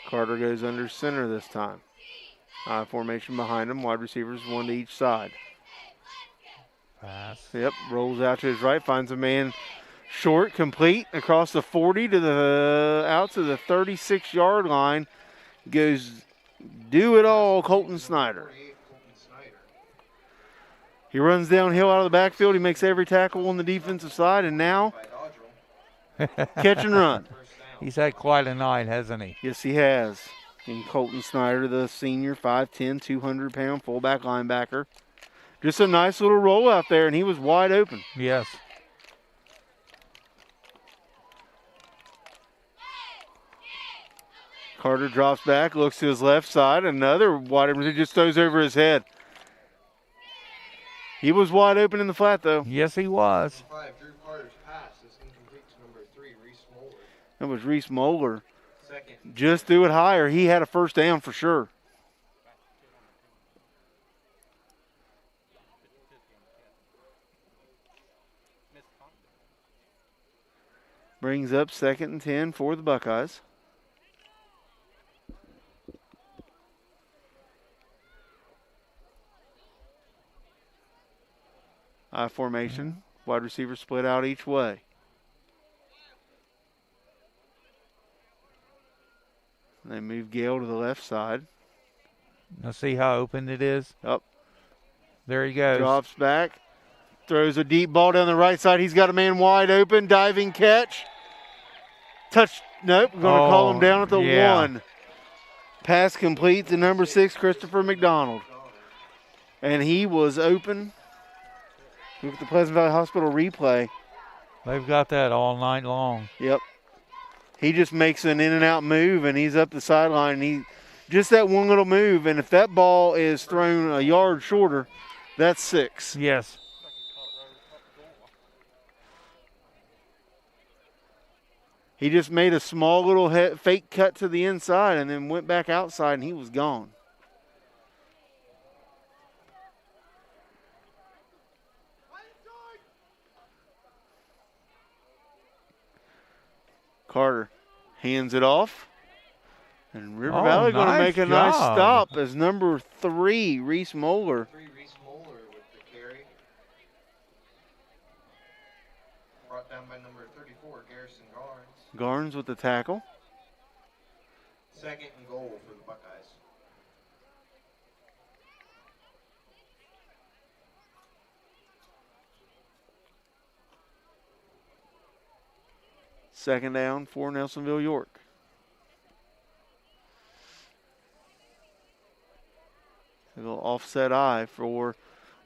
Carter goes under center this time. High formation behind him. Wide receivers, one to each side. Pass. Yep, rolls out to his right, finds a man short, complete, across the 40 to the out to the 36-yard line. Goes do it all, Colton Snyder. He runs downhill out of the backfield. He makes every tackle on the defensive side, and now catch and run. He's had quite a night, hasn't he? Yes, he has. And Colton Snyder, the senior, 5'10", 200-pound fullback linebacker. Just a nice little roll out there, and he was wide open. Yes. Carter drops back, looks to his left side. Another wide open, just throws over his head. He was wide open in the flat, though. Yes, he was. Drew Carter's pass is incomplete to number 3, Reese Moeller. That was Reese Moeller. Second. Just threw it higher. He had a first down for sure. Brings up 2nd and 10 for the Buckeyes. I formation. Wide receivers split out each way. They move Gale to the left side. Now see how open it is? Up. There he goes. Drops back. Throws a deep ball down the right side. He's got a man wide open. Diving catch. Touch. Nope. We're going to call him down at the 1. Pass complete to number 6, Christopher McDonald. And he was open. Look at the Pleasant Valley Hospital replay. They've got that all night long. Yep. He just makes an in and out move, and he's up the sideline. He just that one little move, and if that ball is thrown a yard shorter, that's 6. Yes. He just made a small little fake cut to the inside and then went back outside, and he was gone. Carter hands it off. And River Valley going to make a nice stop as number 3, Reese Moeller. Reese Moeller with the carry. Brought down by number 34, Garrison Garnes. Garnes with the tackle. 2nd and goal for the Buckeyes. Second down for Nelsonville-York. A little offset eye for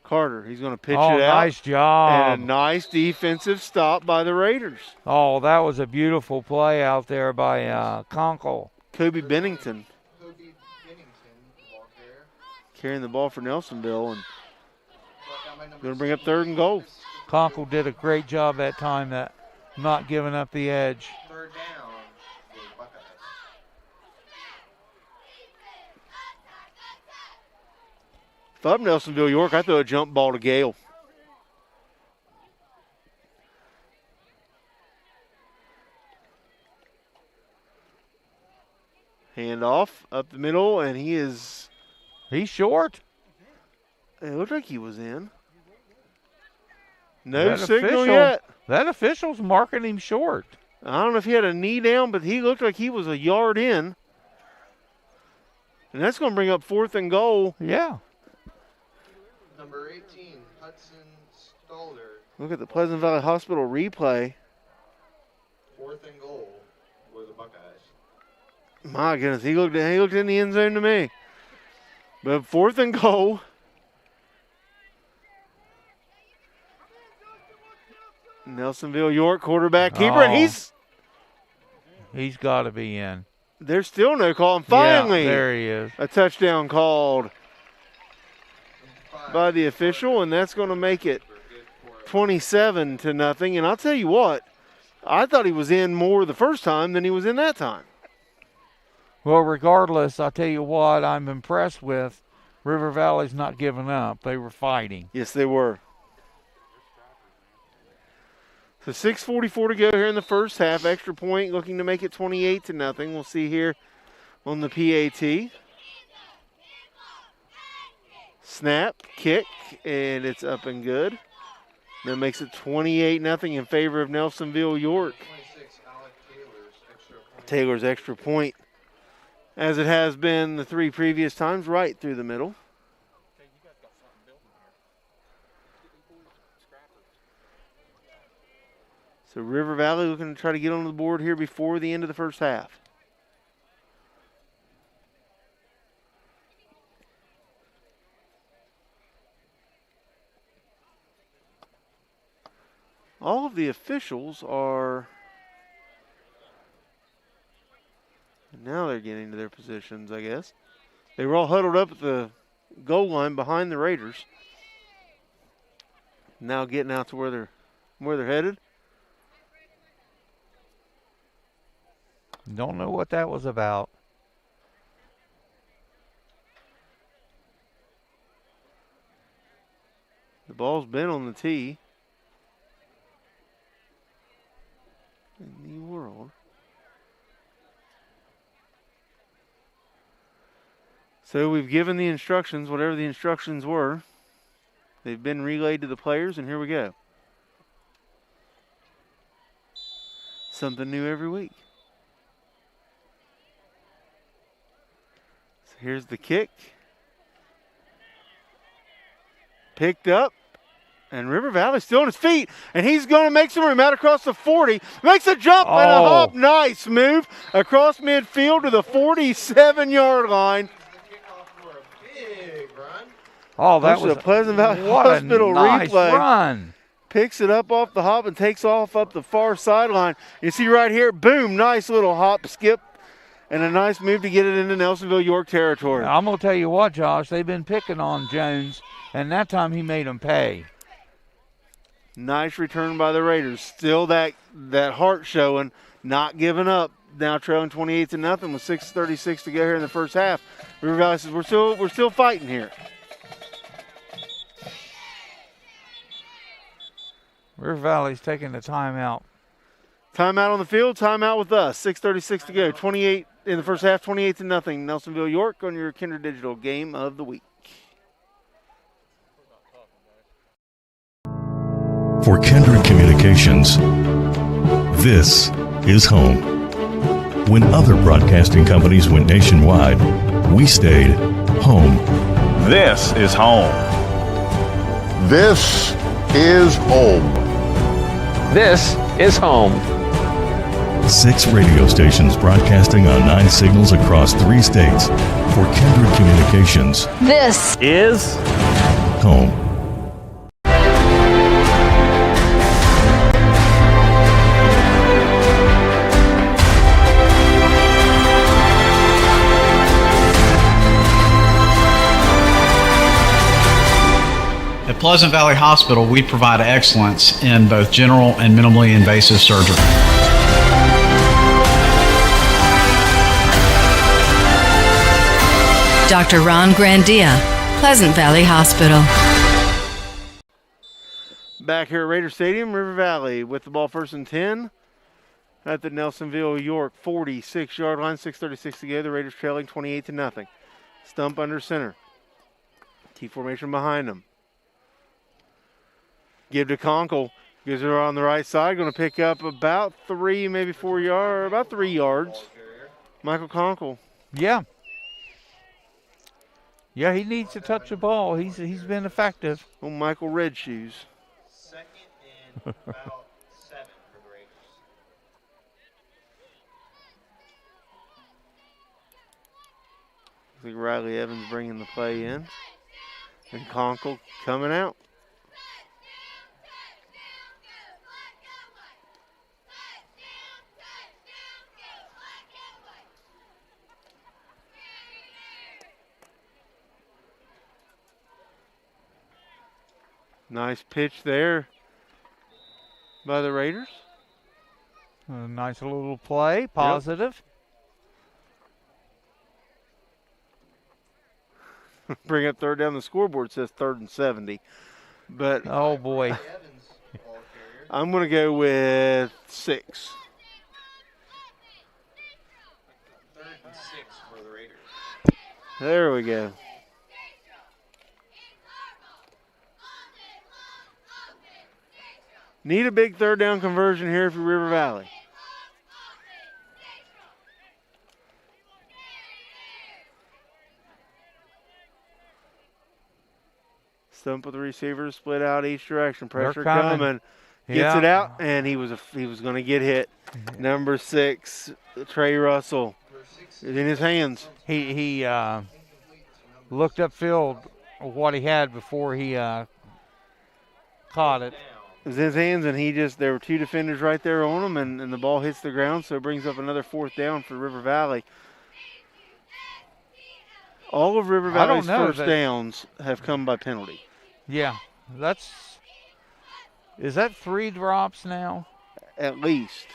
Carter. He's going to pitch it out. Nice job. And a nice defensive stop by the Raiders. Oh, that was a beautiful play out there by Conkle. Kobe Bennington. Carrying the ball for Nelsonville. And going to bring up 3rd and goal. Conkle did a great job that time, that not giving up the edge. 3rd down for the Buckeyes. If I'm Nelsonville-York, I throw a jump ball to Gale. Hand off up the middle, and he's short. It looked like he was in. No signal yet. That official's marking him short. I don't know if he had a knee down, but he looked like he was a yard in. And that's going to bring up 4th and goal. Yeah. Number 18, Hudson Stoller. Look at the Pleasant Valley Hospital replay. 4th and goal for the Buckeyes. My goodness, he looked in the end zone to me. But 4th and goal. Nelsonville-York quarterback keeper, and he's got to be in. There's still no call, and finally, there he is. A touchdown called by the official, and that's going to make it 27-0. And I'll tell you what, I thought he was in more the first time than he was in that time. Well, regardless, I'll tell you what, I'm impressed with River Valley's not giving up. They were fighting. Yes, they were. So 6:44 to go here in the first half. Extra point looking to make it 28-0. We'll see here on the PAT. Snap, kick, and it's up and good. That makes it 28-0 in favor of Nelsonville-York. Taylor's extra point, as it has been the 3 previous times, right through the middle. So River Valley looking to try to get on the board here before the end of the first half. All of the officials are And now they're getting to their positions, I guess. They were all huddled up at the goal line behind the Raiders. Now getting out to where they're headed. Don't know what that was about. The ball's been on the tee. In the world. So we've given the instructions, whatever the instructions were. They've been relayed to the players, and here we go. Something new every week. So here's the kick. Picked up. And River Valley still on his feet. And he's going to make some room out across the 40. Makes a jump and a hop. Nice move across midfield to the 47-yard line. Oh, that was a Pleasant Valley what Hospital a nice replay. Run. Picks it up off the hop and takes off up the far sideline. You see right here, boom, nice little hop, skip, and a nice move to get it into Nelsonville-York territory. I'm going to tell you what, Josh, they've been picking on Jones, and that time he made them pay. Nice return by the Raiders. Still that heart showing, not giving up. Now trailing 28-0 with 6:36 to go here in the first half. River Valley says we're still fighting here. River Valley's taking the timeout. Timeout on the field, timeout with us. 6:36 to go. 28 in the first half, 28-0. Nelsonville-York on your Kindred Digital Game of the Week. For Kindred Communications, this is home. When other broadcasting companies went nationwide, we stayed home. This is home. This is home. This is home. 6 radio stations broadcasting on 9 signals across 3 states. For Kindred Communications, This is home. At Pleasant Valley Hospital, we provide excellence in both general and minimally invasive surgery. Dr. Ron Grandia, Pleasant Valley Hospital. Back here at Raider Stadium, River Valley with the ball first and 10 at the Nelsonville-York 46-yard line. 6:36 to go. The Raiders trailing 28-0. Stump under center. T formation behind them. Give to Conkle. Gives her on the right side. Going to pick up about 3, maybe 4 yards, about 3 yards. Michael Conkle. Yeah. Yeah, he needs to touch the ball. He's been effective. Oh, Michael Red Shoes. Second and about 7 for the Raiders. I think Riley Evans bringing the play in. And Conkle coming out. Nice pitch there by the Raiders. A nice little play, positive. Yep. Bring up third down. The scoreboard says 3rd and 70. But oh, boy. I'm going to go with 6. 3rd and 6 for the Raiders. There we go. Need a big third down conversion here for River Valley. Stump of the receivers split out each direction. Pressure coming. Gets it out, and he was going to get hit. Number 6, Trey Russell, is in his hands. He looked upfield what he had before he caught it. It was in his hands, and there were two defenders right there on him, and the ball hits the ground, so it brings up another 4th down for River Valley. All of River Valley's first downs have come by penalty. Yeah, is that 3 drops now? At least.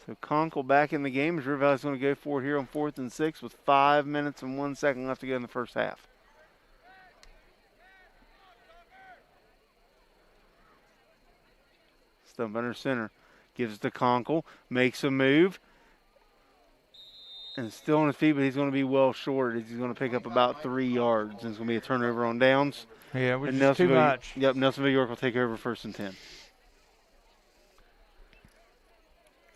So Conkle back in the game as River Valley's going to go for it here on 4th and 6 with 5 minutes and 1 second left to go in the first half. Stump under center. Gives it to Conkle. Makes a move. And still on his feet, but he's going to be well short. He's going to pick up about 3 yards. And it's going to be a turnover on downs. Yeah, which is too much. Yep, Nelsonville-York will take over 1st and 10.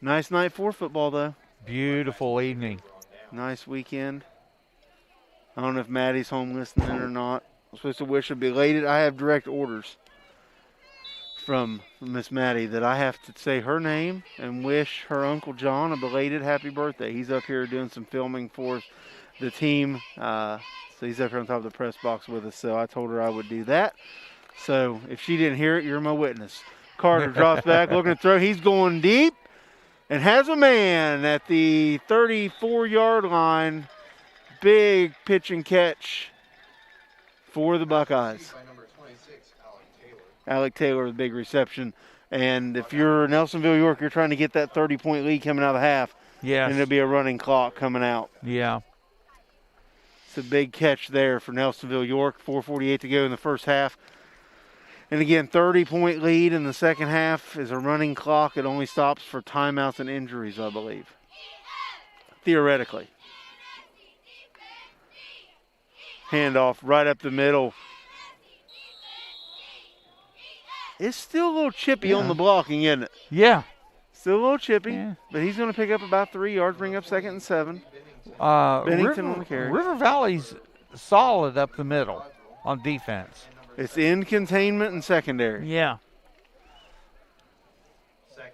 Nice night for football, though. Beautiful evening. Nice weekend. I don't know if Maddie's home listening or not. I'm supposed to wish her belated. I have direct orders from Miss Maddie that I have to say her name and wish her Uncle John a belated happy birthday. He's up here doing some filming for the team. So he's up here on top of the press box with us. So I told her I would do that. So if she didn't hear it, you're my witness. Carter drops back, looking to throw. He's going deep. And has a man at the 34-yard line. Big pitch and catch for the Buckeyes. Alec Taylor with a big reception. And if you're Nelsonville-York, you're trying to get that 30-point lead coming out of the half. Yes. And there'll be a running clock coming out. Yeah. It's a big catch there for Nelsonville-York. 4:48 to go in the first half. And again, 30-point lead in the second half is a running clock. It only stops for timeouts and injuries, I believe. Theoretically. Handoff right up the middle. It's still a little chippy on the blocking, isn't it? Yeah. Still a little chippy, but he's going to pick up about 3 yards, bring up 2nd and 7. Bennington on the carry. River Valley's solid up the middle on defense. It's in containment and secondary. Yeah. 2nd and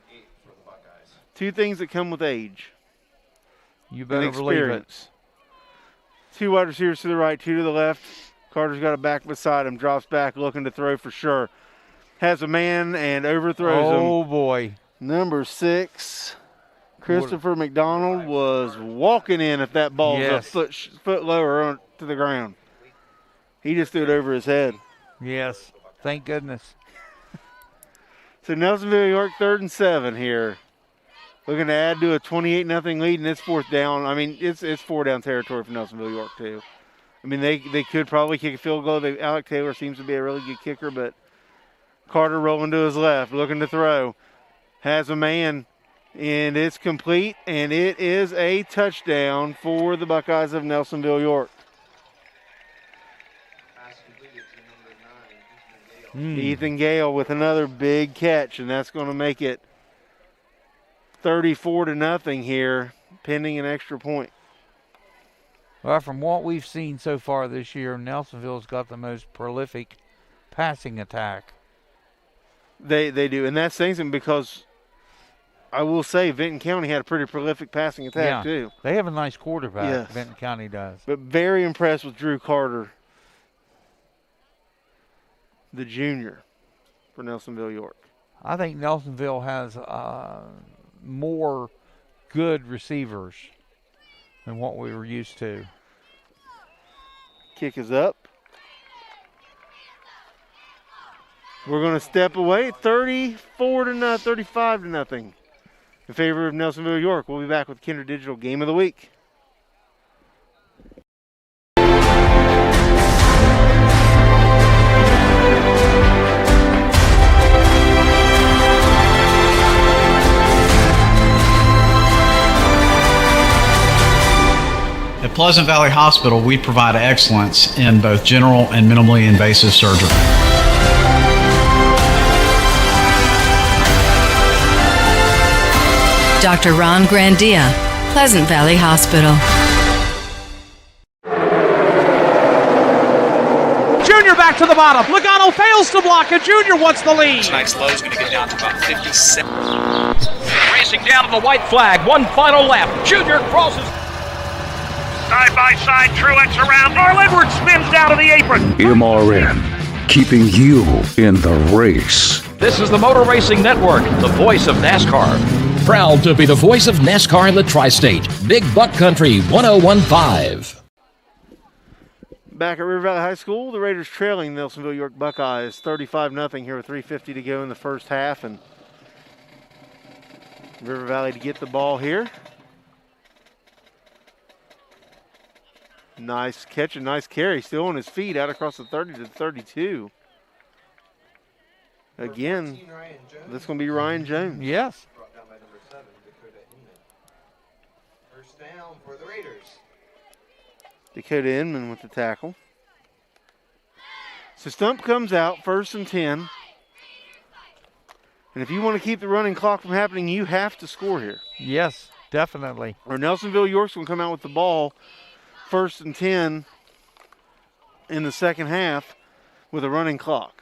8 for the Buckeyes. 2 things that come with age. You better believe it. 2 wide receivers to the right, 2 to the left. Carter's got a back beside him, drops back, looking to throw for sure. Has a man and overthrows him. Oh, boy. Number 6, Christopher McDonald was walking in if that ball was a foot lower to the ground. He just threw it over his head. Yes, thank goodness. So Nelsonville-York 3rd and 7 here. Looking to add to a 28-0 lead, and it's 4th down. I mean, it's 4-down territory for Nelsonville-York too. I mean, they could probably kick a field goal. Alec Taylor seems to be a really good kicker, but Carter rolling to his left, looking to throw. Has a man, and it's complete, and it is a touchdown for the Buckeyes of Nelsonville-York. Ethan Gale with another big catch, and that's going to make it 34-0 here, pending an extra point. Well, from what we've seen so far this year, Nelsonville's got the most prolific passing attack. They do, and that's saying something because I will say Vinton County had a pretty prolific passing attack too. They have a nice quarterback, Vinton County does. But very impressed with Drew Carter, the junior for Nelsonville-York. I think Nelsonville has more good receivers than what we were used to. Kick is up. We're going to step away, 35-0 in favor of Nelsonville-York. We'll be back with KINDRED Digital Game of the Week. At Pleasant Valley Hospital, we provide excellence in both general and minimally invasive surgery. Dr. Ron Grandia, Pleasant Valley Hospital. Junior back to the bottom. Logano fails to block, and Junior wants the lead. Tonight's low is going to get down to about 57. Racing down to the white flag. One final lap. Junior crosses. Side-by-side, Truex around. Earl Edwards spins down to the apron. MRN, keeping you in the race. This is the Motor Racing Network, the voice of NASCAR. Proud to be the voice of NASCAR in the Tri-State. Big Buck Country 1015. Back at River Valley High School, the Raiders trailing Nelsonville-York Buckeyes 35-0 here with 3:50 to go in the first half. And River Valley to get the ball here. Nice catch and nice carry. Still on his feet out across the 30 to the 32. Again, that's going to be Ryan Jones. Yes. Brought down by number 7, Dakota Inman. First down for the Raiders. Dakota Inman with the tackle. So Stump comes out, 1st and 10. And if you want to keep the running clock from happening, you have to score here. Yes, definitely. Or Nelsonville-York's going to come out with the ball, 1st and 10 in the second half with a running clock.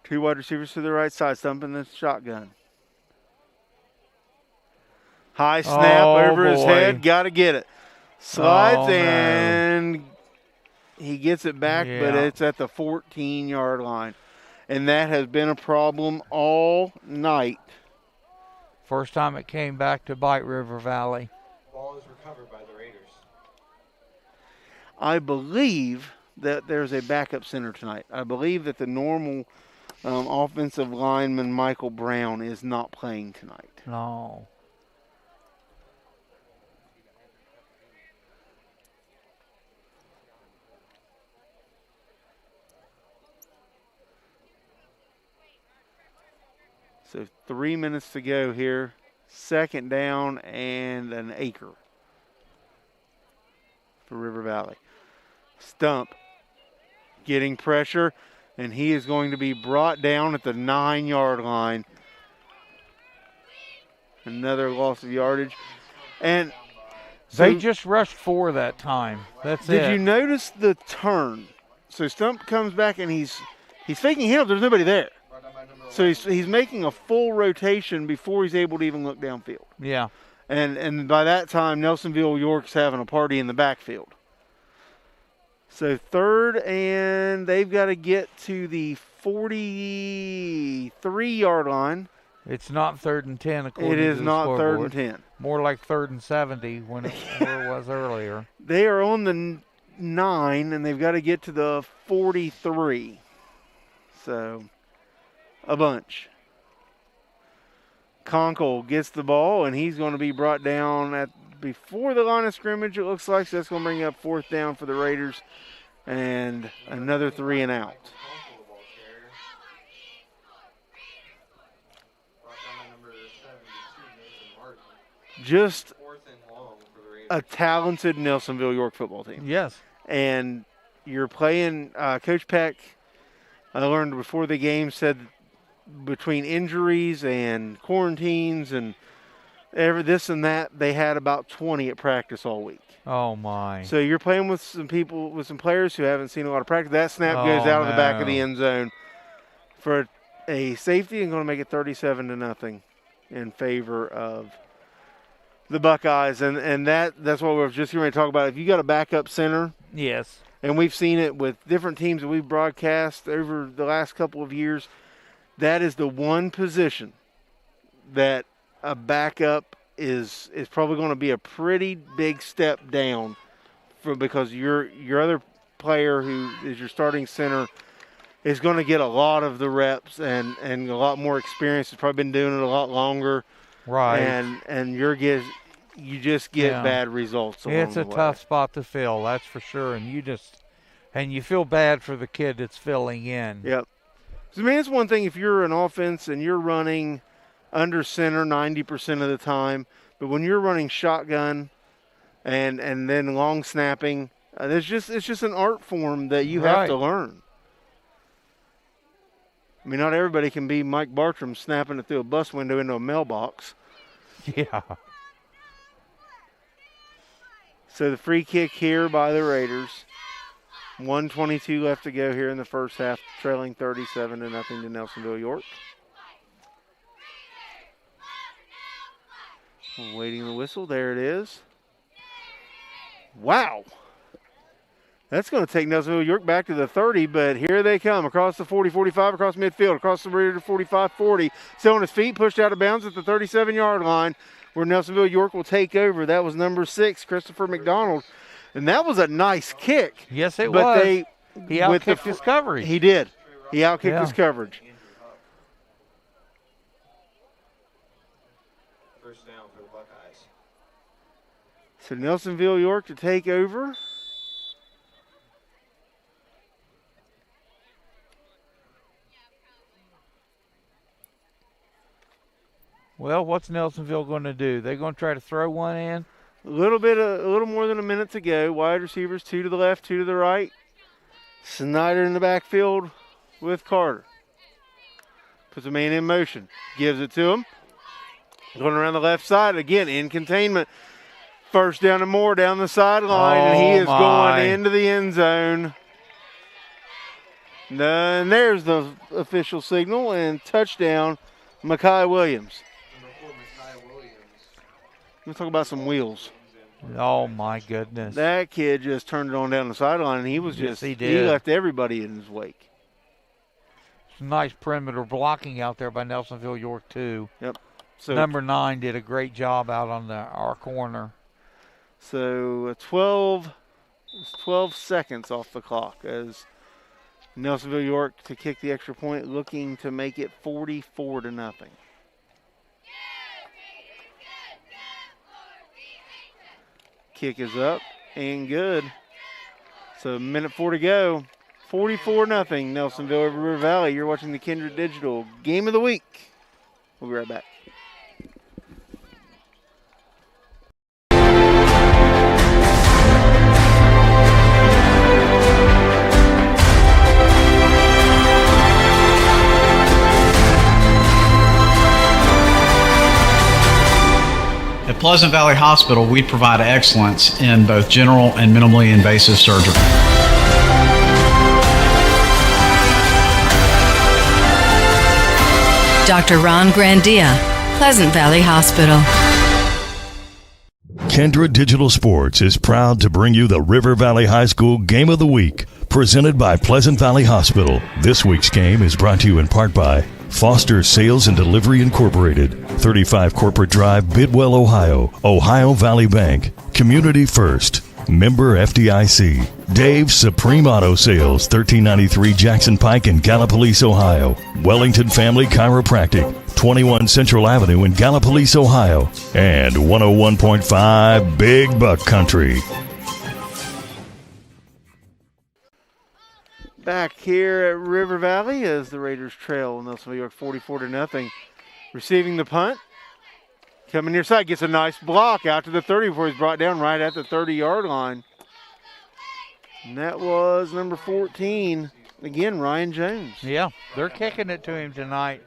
Two wide receivers to the right side, Stump in the shotgun. High snap over his head, got to get it. Slides and he gets it back, but it's at the 14-yard line. And that has been a problem all night. First time it came back to bite River Valley. Ball is recovered by the Raiders. I believe that there's a backup center tonight. I believe that the normal offensive lineman, Michael Brown, is not playing tonight. No. So 3 minutes to go here. 2nd down and an acre for River Valley. Stump getting pressure, and he is going to be brought down at the 9-yard line. Another loss of yardage. And they just rushed 4 that time. That's it. Did you notice the turn? So Stump comes back and he's faking him. There's nobody there. So he's making a full rotation before he's able to even look downfield. Yeah. And by that time, Nelsonville-York's having a party in the backfield. So 3rd, and they've got to get to the 43-yard line. It's not 3rd and 10 according to the It is not scoreboard. 3rd and 10. More like 3rd and 70 when it was earlier. They are on the 9, and they've got to get to the 43. So a bunch. Conkle gets the ball, and he's going to be brought down before the line of scrimmage, it looks like. So that's going to bring up 4th down for the Raiders and another 3 and out. Just a talented Nelsonville-York football team. Yes. And you're playing, Coach Peck, I learned before the game, said between injuries and quarantines and this and that, they had about 20 at practice all week. Oh, my. So you're playing with some people, with some players who haven't seen a lot of practice. That snap goes out of the back of the end zone for a safety and going to make it 37-0 in favor of the Buckeyes. And that's what we were just going to talk about. If you got a backup center. Yes. And we've seen it with different teams that we've broadcast over the last couple of years. That is the one position that a backup is probably going to be a pretty big step down because your other player who is your starting center is going to get a lot of the reps and a lot more experience. Has probably been doing it a lot longer. Right. And you just get bad results along It's the a way. tough spot to fill, that's for sure. And you feel bad for the kid that's filling in. Yep. So, I mean, it's one thing if you're an offense and you're running under center 90% of the time, but when you're running shotgun and then long snapping, it's just an art form that you have to learn. I mean, not everybody can be Mike Bartram snapping it through a bus window into a mailbox. Yeah. So the free kick here by the Raiders. 1:22 left to go here in the first half, trailing 37-0 to Nelsonville-York. Waiting the whistle. There it is. Wow. That's going to take Nelsonville-York back to the 30, but here they come across the 40-45, across midfield, across the rear to 45-40. Still on his feet, pushed out of bounds at the 37-yard line where Nelsonville-York will take over. That was number 6, Christopher McDonald. And that was a nice kick. Yes, it was. He outkicked his coverage. He did. He outkicked his coverage. First down for the Buckeyes. So Nelsonville-York to take over. Well, what's Nelsonville going to do? They're going to try to throw one in? A little more than a minute to go. Wide receivers, 2 to the left, 2 to the right. Snyder in the backfield with Carter. Puts a man in motion. Gives it to him. Going around the left side. Again, in containment. First down and more down the sideline. And he is going into the end zone. And there's the official signal. And touchdown, Mekhi Williams. Let's talk about some wheels. Oh, my goodness. That kid just turned it on down the sideline, and he was just, he did. He left everybody in his wake. Some nice perimeter blocking out there by Nelsonville-York, too. Yep. So number 9 did a great job out on our corner. So 12 seconds off the clock as Nelsonville-York to kick the extra point, looking to make it 44-0. Kick is up and good. So 1:04 to go. 44-0 Nelsonville over River Valley. You're watching the Kindred Digital Game of the Week. We'll be right back. At Pleasant Valley Hospital, we provide excellence in both general and minimally invasive surgery. Dr. Ron Grandia, Pleasant Valley Hospital. KINDRED Digital Sports is proud to bring you the River Valley High School Game of the Week, presented by Pleasant Valley Hospital. This week's game is brought to you in part by Foster Sales and Delivery Incorporated, 35 Corporate Drive, Bidwell, Ohio, Ohio Valley Bank, Community First, member FDIC, Dave's Supreme Auto Sales, 1393 Jackson Pike in Gallipolis, Ohio, Wellington Family Chiropractic, 21 Central Avenue in Gallipolis, Ohio, and 101.5 Big Buck Country. Back here at River Valley as the Raiders trail Nelsonville-York 44-0. Receiving the punt. Coming near side, gets a nice block out to the 30 before he's brought down right at the 30-yard line. And that was number 14, again, Ryan Jones. Yeah, they're kicking it to him tonight.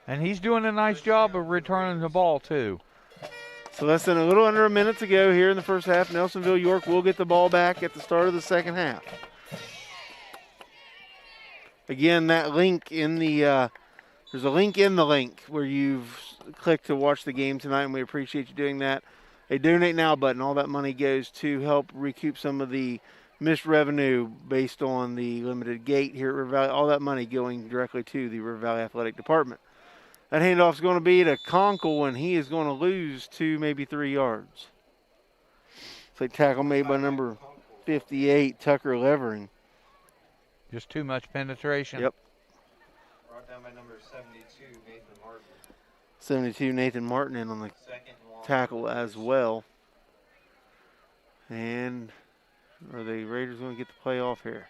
And he's doing a nice job of returning the ball, too. So less than a little under a minute to go here in the first half. Nelsonville-York will get the ball back at the start of the second half. Again, that link in the there's a link in the link where you've clicked to watch the game tonight, and we appreciate you doing that. A Donate Now button. All that money goes to help recoup some of the missed revenue based on the limited gate here at River Valley. All that money going directly to the River Valley Athletic Department. That handoff is going to be to Conkle, and he is going to lose 2, maybe 3 yards. It's a tackle made by number 58, Tucker Levering. Just too much penetration. Yep. Brought down by number 72, Nathan Martin. 72, Nathan Martin in on the tackle as well. And are the Raiders going to get the play off here?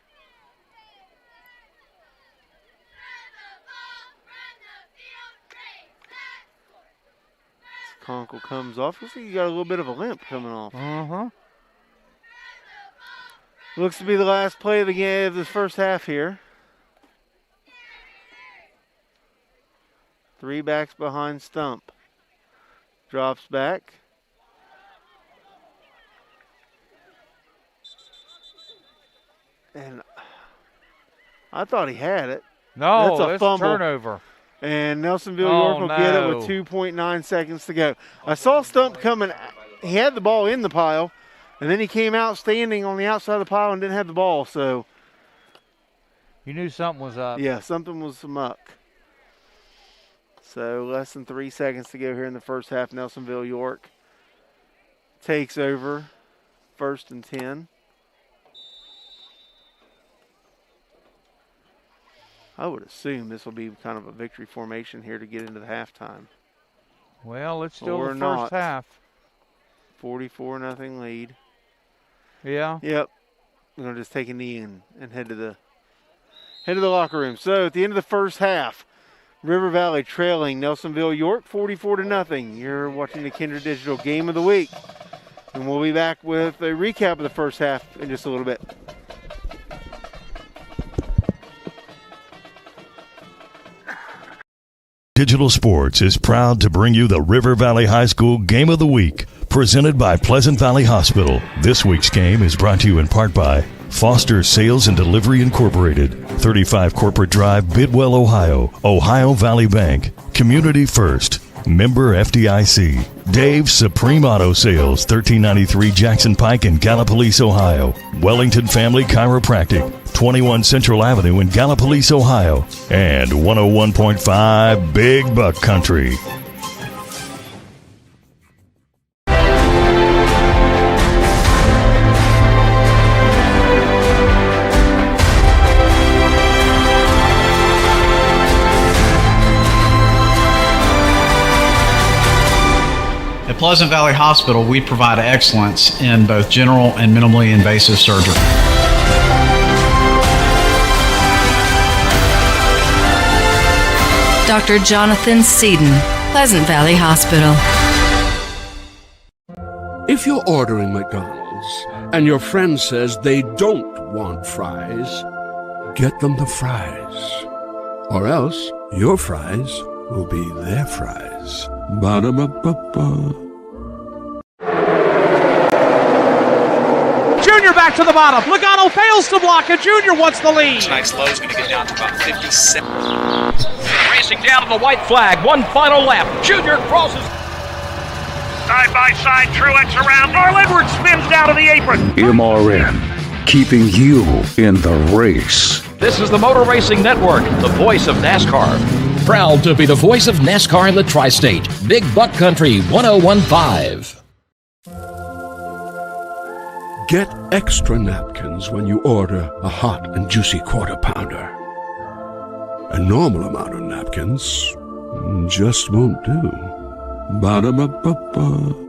Conkle comes off. Looks like you got a little bit of a limp coming off. Uh-huh. Looks to be the last play of the game of this first half here. 3 backs behind Stump. Drops back. And I thought he had it. No, that's a fumble. Turnover. And Nelsonville-York will get it with 2.9 seconds to go. I saw Stump coming. He had the ball in the pile, and then he came out standing on the outside of the pile and didn't have the ball. So you knew something was up. Yeah, something was muck. So less than 3 seconds to go here in the first half. Nelsonville-York takes over, 1st and 10. I would assume this will be kind of a victory formation here to get into the halftime. Well, it's still the first half. 44-0 lead. Yeah. Yep. We're going to just take a knee and head to the locker room. So at the end of the first half, River Valley trailing Nelsonville-York 44-0. You're watching the Kindred Digital Game of the Week. And we'll be back with a recap of the first half in just a little bit. Digital Sports is proud to bring you the River Valley High School Game of the Week, presented by Pleasant Valley Hospital. This week's game is brought to you in part by Foster Sales and Delivery Incorporated, 35 Corporate Drive, Bidwell, Ohio, Ohio Valley Bank, Community First, member FDIC, Dave's Supreme Auto Sales, 1393 Jackson Pike in Gallipolis, Ohio, Wellington Family Chiropractic, 21 Central Avenue in Gallipolis, Ohio, and 101.5 Big Buck Country. At Pleasant Valley Hospital, we provide excellence in both general and minimally invasive surgery. Dr. Jonathan Seaton, Pleasant Valley Hospital. If you're ordering McDonald's and your friend says they don't want fries, get them the fries. Or else your fries will be their fries. Ba-da-ba-ba-ba. Junior back to the bottom. Logano fails to block, and Junior wants the lead. Tonight's low is going to get down to about 57. Racing down to the white flag. One final lap. Junior crosses. Side by side, Truex around. Carl Edwards spins down to the apron. MRN, keeping you in the race. This is the Motor Racing Network, the voice of NASCAR. Proud to be the voice of NASCAR in the Tri-State. Big Buck Country 1015. Get extra napkins when you order a hot and juicy quarter pounder. A normal amount of napkins just won't do. Ba-da-ba-ba-ba.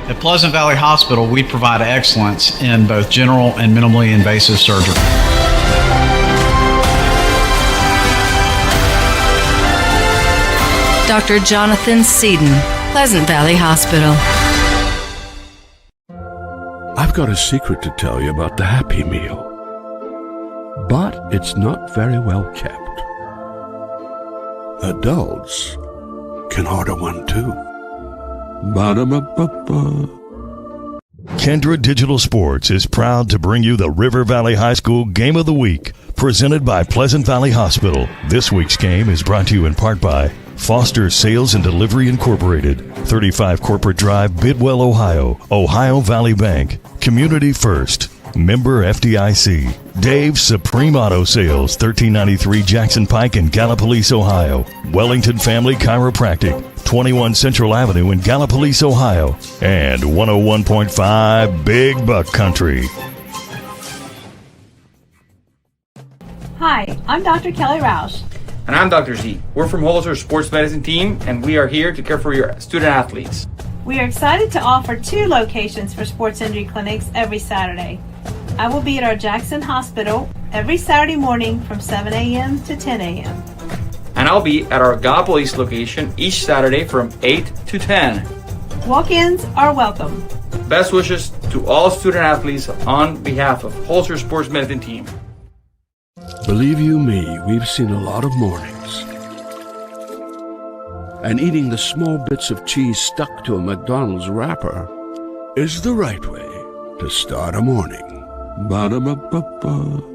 At Pleasant Valley Hospital, we provide excellence in both general and minimally invasive surgery. Dr. Jonathan Seaton, Pleasant Valley Hospital. I've got a secret to tell you about the Happy Meal, but it's not very well kept. Adults can order one too. Ba-da-ba-ba-ba. KINDRED Digital Sports is proud to bring you the River Valley High School Game of the Week, presented by Pleasant Valley Hospital. This week's game is brought to you in part by Foster Sales and Delivery Incorporated, 35 Corporate Drive, Bidwell, Ohio, Ohio Valley Bank, Community First, member FDIC, Dave's Supreme Auto Sales, 1393 Jackson Pike in Gallipolis, Ohio, Wellington Family Chiropractic, 21 Central Avenue in Gallipolis, Ohio, and 101.5 Big Buck Country. Hi, I'm Dr. Kelly Roush. And I'm Dr. Z. We're from Hollister Sports Medicine Team, and we are here to care for your student athletes. We are excited to offer 2 locations for sports injury clinics every Saturday. I will be at our Jackson Hospital every Saturday morning from 7 a.m. to 10 a.m. And And I'll be at our Gallipolis location each Saturday from 8 to 10. Walk-ins are welcome. Best wishes to all student athletes on behalf of Holzer Sports Medicine Team. Believe you me, we've seen a lot of mornings. And eating the small bits of cheese stuck to a McDonald's wrapper is the right way to start a morning. Ba-da-ba-ba-ba.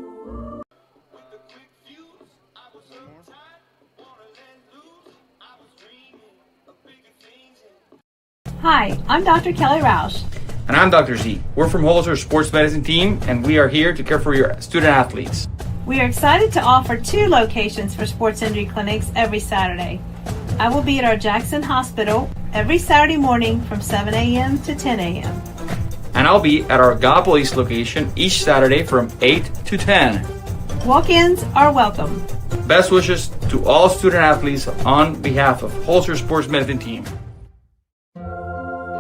Hi, I'm Dr. Kelly Roush. And I'm Dr. Z. We're from Holzer Sports Medicine Team, and we are here to care for your student athletes. We are excited to offer 2 locations for sports injury clinics every Saturday. I will be at our Jackson Hospital every Saturday morning from 7 a.m. to 10 a.m. And I'll be at our Gallipolis location each Saturday from 8 to 10. Walk-ins are welcome. Best wishes to all student athletes on behalf of Holzer Sports Medicine Team.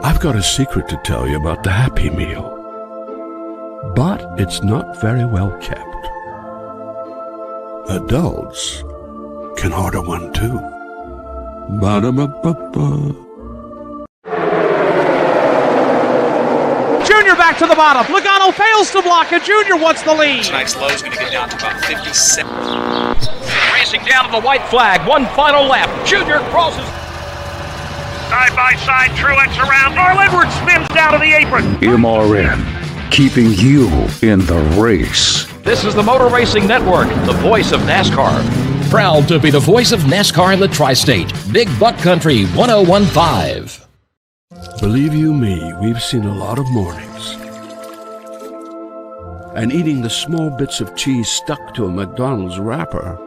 I've got a secret to tell you about the Happy Meal. But it's not very well kept. Adults can order one too. Ba-da-ba-ba-ba. Junior back to the bottom. Logano fails to block, and Junior wants the lead. Tonight's low is going to get down to about 57. Racing down to the white flag. One final lap. Junior crosses. Side by side, Truex around. Earl Edwards spins down to the apron. MRN, keeping you in the race. This is the Motor Racing Network, the voice of NASCAR. Proud to be the voice of NASCAR in the Tri-State. Big Buck Country 1015. Believe you me, we've seen a lot of mornings. And eating the small bits of cheese stuck to a McDonald's wrapper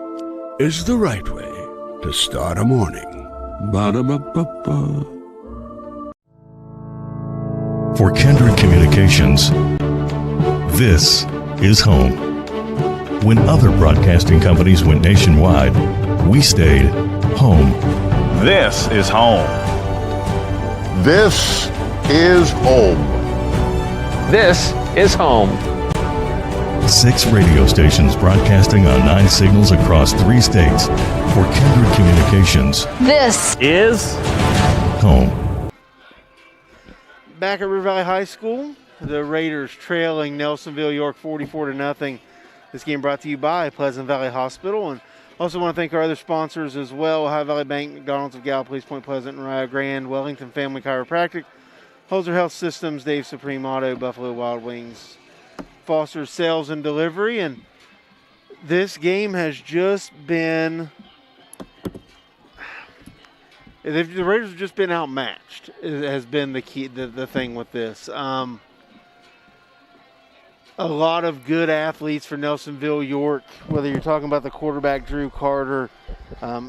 is the right way to start a morning. Ba-da-ba-ba-ba. For Kindred Communications, this is home. When other broadcasting companies went nationwide, we stayed home. This is home. This is home. This is home. 6 radio stations broadcasting on 9 signals across 3 states. For Kindred Communications, This is home. Back at River Valley High School, the Raiders trailing Nelsonville-York 44-0. This game brought to you by Pleasant Valley Hospital. And also want to thank our other sponsors as well: Ohio Valley Bank, McDonald's of Gallipolis, Point Pleasant, and Rio Grande, Wellington Family Chiropractic, Holzer Health Systems, Dave Supreme Auto, Buffalo Wild Wings, Foster's Sales and Delivery. And this game has just been, the Raiders have just been outmatched. It has been the key, the thing with this. A lot of good athletes for Nelsonville-York, whether you're talking about the quarterback Drew Carter,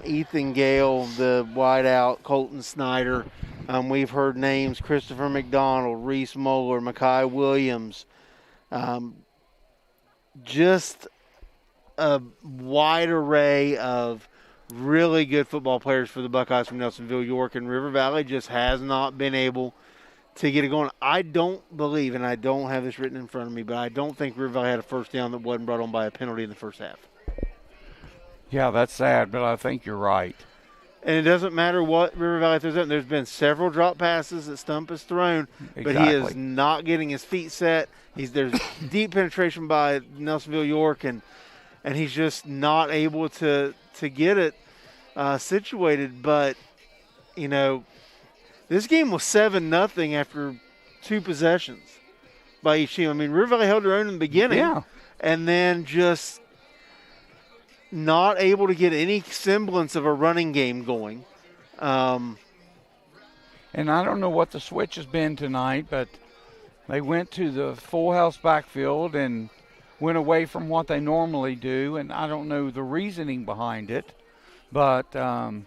Ethan Gale, the wideout Colton Snyder. We've heard names: Christopher McDonald, Reese Moeller, Makai Williams. Just a wide array of really good football players for the Buckeyes from Nelsonville-York, and River Valley just has not been able to get it going. I don't believe, and I don't have this written in front of me, but I don't think River Valley had a first down that wasn't brought on by a penalty in the first half. Yeah, that's sad, but I think you're right. And it doesn't matter what River Valley throws up. There's been several drop passes that Stump has thrown, but he is not getting his feet set. There's deep penetration by Nelsonville-York, and he's just not able to get it situated. But, you know, this game was 7-0 after 2 possessions by each team. I mean, River Valley held their own in the beginning, and then just not able to get any semblance of a running game going. And I don't know what the switch has been tonight, but they went to the full house backfield and went away from what they normally do, and I don't know the reasoning behind it, but and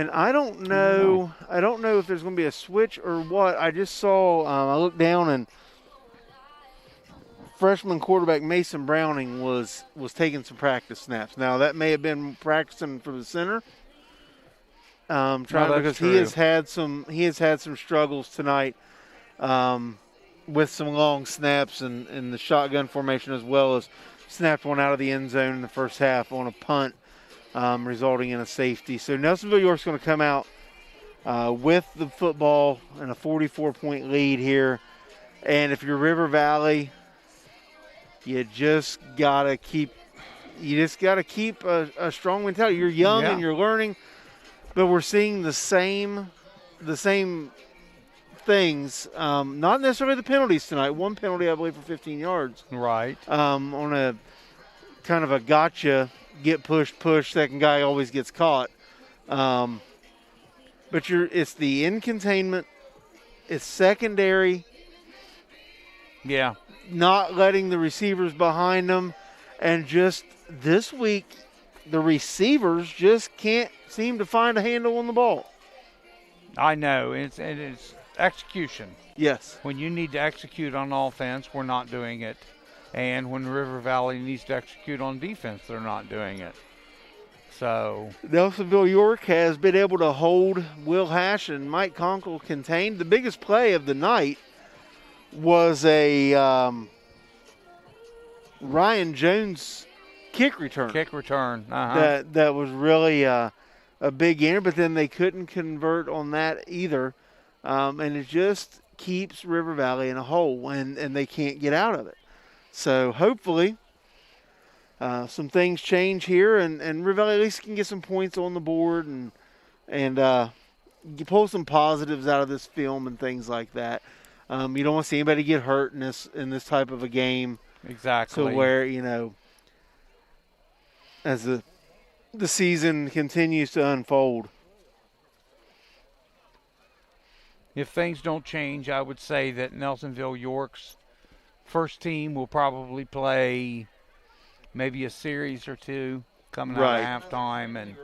I don't know if there's going to be a switch or what. I just saw, I looked down, and freshman quarterback Mason Browning was taking some practice snaps. Now, that may have been practicing for the center, because he has had some struggles tonight with some long snaps and the shotgun formation, as well as snapped one out of the end zone in the first half on a punt resulting in a safety. So Nelsonville-York's going to come out with the football and a 44-point lead here. And if you're River Valley, you just gotta keep a strong mentality. You're young and you're learning, but we're seeing the same things. Not necessarily the penalties tonight. One penalty, I believe, for 15 yards. Right. On a kind of a gotcha, get push, second guy always gets caught. But it's the in containment. It's secondary. Yeah. Not letting the receivers behind them. And just this week, the receivers just can't seem to find a handle on the ball. I know. It's execution. Yes. When you need to execute on offense, we're not doing it. And when River Valley needs to execute on defense, they're not doing it. So Nelsonville-York has been able to hold Will Hash and Mike Conkle contained. The biggest play of the night was a Ryan Jones kick return. That was really a big gainer, but then they couldn't convert on that either. And it just keeps River Valley in a hole, and they can't get out of it. So hopefully some things change here, and River Valley at least can get some points on the board and pull some positives out of this film and things like that. You don't want to see anybody get hurt in this type of a game. Exactly. So where, as the season continues to unfold. If things don't change, I would say that Nelsonville-York's first team will probably play maybe a series or two coming out of halftime. And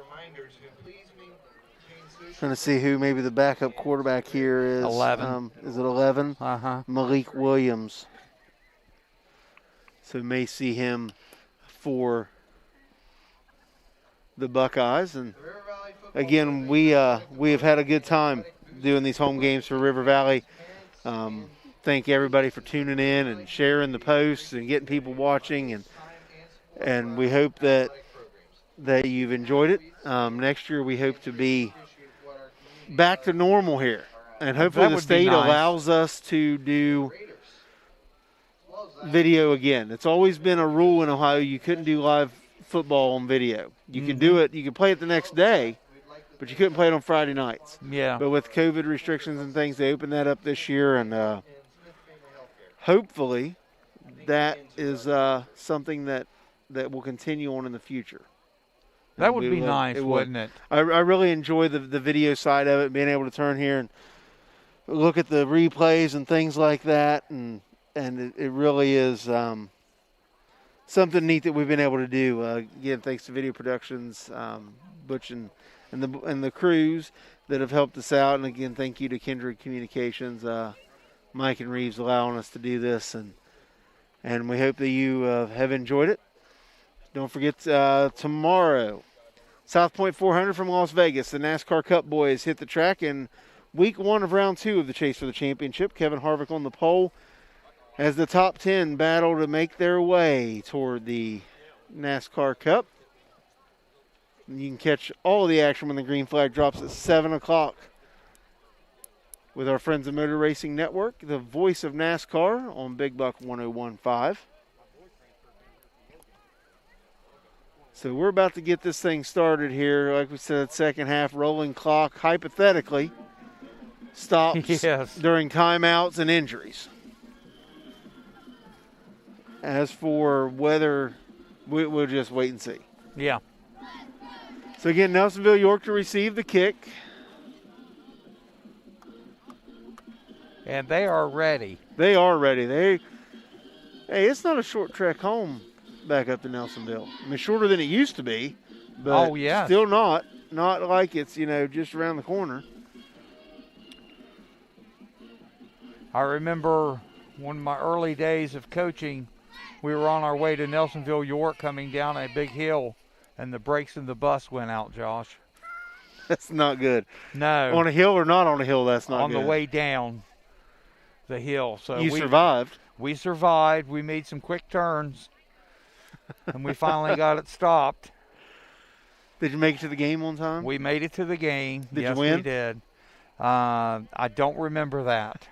trying to see who maybe the backup quarterback here is. 11. Is it 11? Uh-huh. Malik Williams. So may see him for the Buckeyes. And again, we have had a good time doing these home games for River Valley. Thank everybody for tuning in and sharing the posts and getting people watching, and we hope that you've enjoyed it. Next year we hope to be back to normal here, and hopefully the state allows us to do video again. It's always been a rule in Ohio you couldn't do live football on video. You could do it, you could play it the next day, but you couldn't play it on Friday nights. Yeah. But with COVID restrictions and things, they opened that up this year, and hopefully that is something that will continue on in the future. That would be nice, wouldn't it? I really enjoy the video side of it, being able to turn here and look at the replays and things like that, and it really is something neat that we've been able to do. Again, thanks to Video Productions, Butch and the crews that have helped us out, and again, thank you to KINDRED Communications, Mike and Reeves allowing us to do this, and we hope that you have enjoyed it. Don't forget tomorrow, South Point 400 from Las Vegas. The NASCAR Cup boys hit the track in week 1 of round 2 of the Chase for the Championship. Kevin Harvick on the pole as the top 10 battle to make their way toward the NASCAR Cup. You can catch all of the action when the green flag drops at 7 o'clock with our friends at Motor Racing Network, the voice of NASCAR on Big Buck 101.5. So we're about to get this thing started here. Like we said, second half, rolling clock, hypothetically, stops during timeouts and injuries. As for whether, we'll just wait and see. Yeah. So again, Nelsonville-York to receive the kick. And they are ready. They are ready. Hey, it's not a short trek home back up to Nelsonville. I mean, shorter than it used to be, but still not like it's, just around the corner. I remember one of my early days of coaching, we were on our way to Nelsonville-York coming down a big hill, and the brakes in the bus went out, Josh. That's not good. No. On a hill or not on a hill, that's not good. On the way down the hill. So we survived. We survived. We made some quick turns, and we finally got it stopped. Did you make it to the game on time? We made it to the game. Did yes, you win? We did. I don't remember that.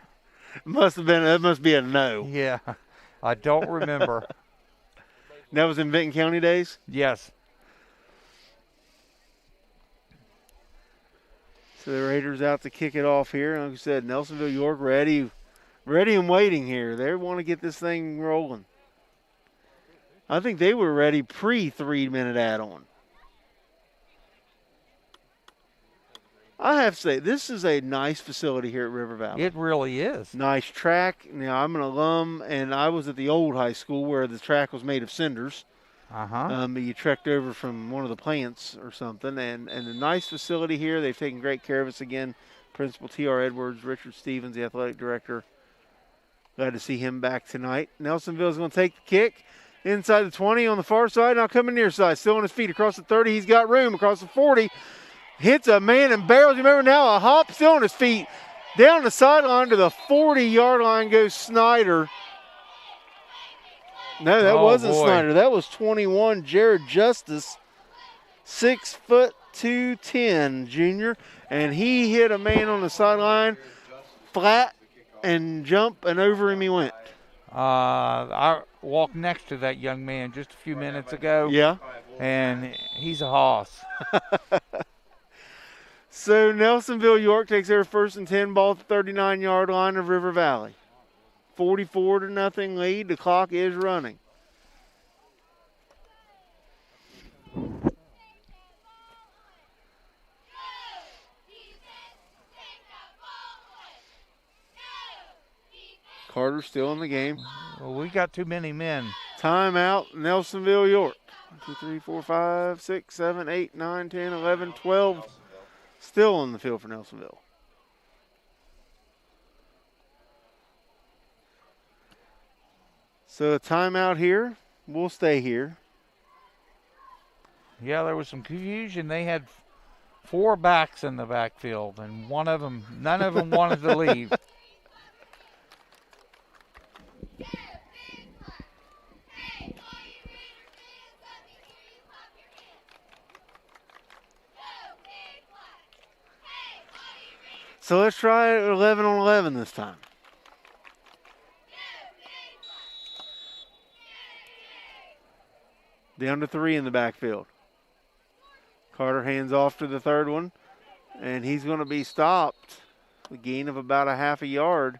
That must be a no. Yeah, I don't remember. That was in Benton County days? Yes. So the Raiders out to kick it off here. Like I said, Nelsonville-York ready and waiting here. They want to get this thing rolling. I think they were ready pre-3-minute add-on. I have to say, this is a nice facility here at River Valley. It really is. Nice track. Now, I'm an alum, and I was at the old high school where the track was made of cinders. You trekked over from one of the plants or something, and a nice facility here. They've taken great care of us again. Principal T.R. Edwards, Richard Stevens, the athletic director. Glad to see him back tonight. Nelsonville's going to take the kick inside the 20 on the far side. Now coming near side, still on his feet across the 30. He's got room across the 40. Hits a man and barrels. You remember now, a hop, still on his feet. Down the sideline to the 40-yard line goes Snyder. No, that wasn't Snyder. That was 21, Jared Justice, 6'2", 210 junior. And he hit a man on the sideline, flat, and jump, and over him he went. I walked next to that young man just a few minutes ago. Yeah. And he's a hoss. So Nelsonville-York takes their 1st and 10 ball at the 39-yard line of River Valley. 44-0 lead. The clock is running. Carter still in the game. Well, we got too many men. Timeout, Nelsonville-York. 1, 2, 3, 4, 5, 6, 7, 8, 9, 10, 11, 12. Still on the field for Nelsonville. So a timeout here. We'll stay here. Yeah, there was some confusion. They had 4 backs in the backfield, and none of them wanted to leave. So let's try 11 on 11 this time. Down to 3 in the backfield. Carter hands off to the 3rd one, and he's going to be stopped. A gain of about a half a yard.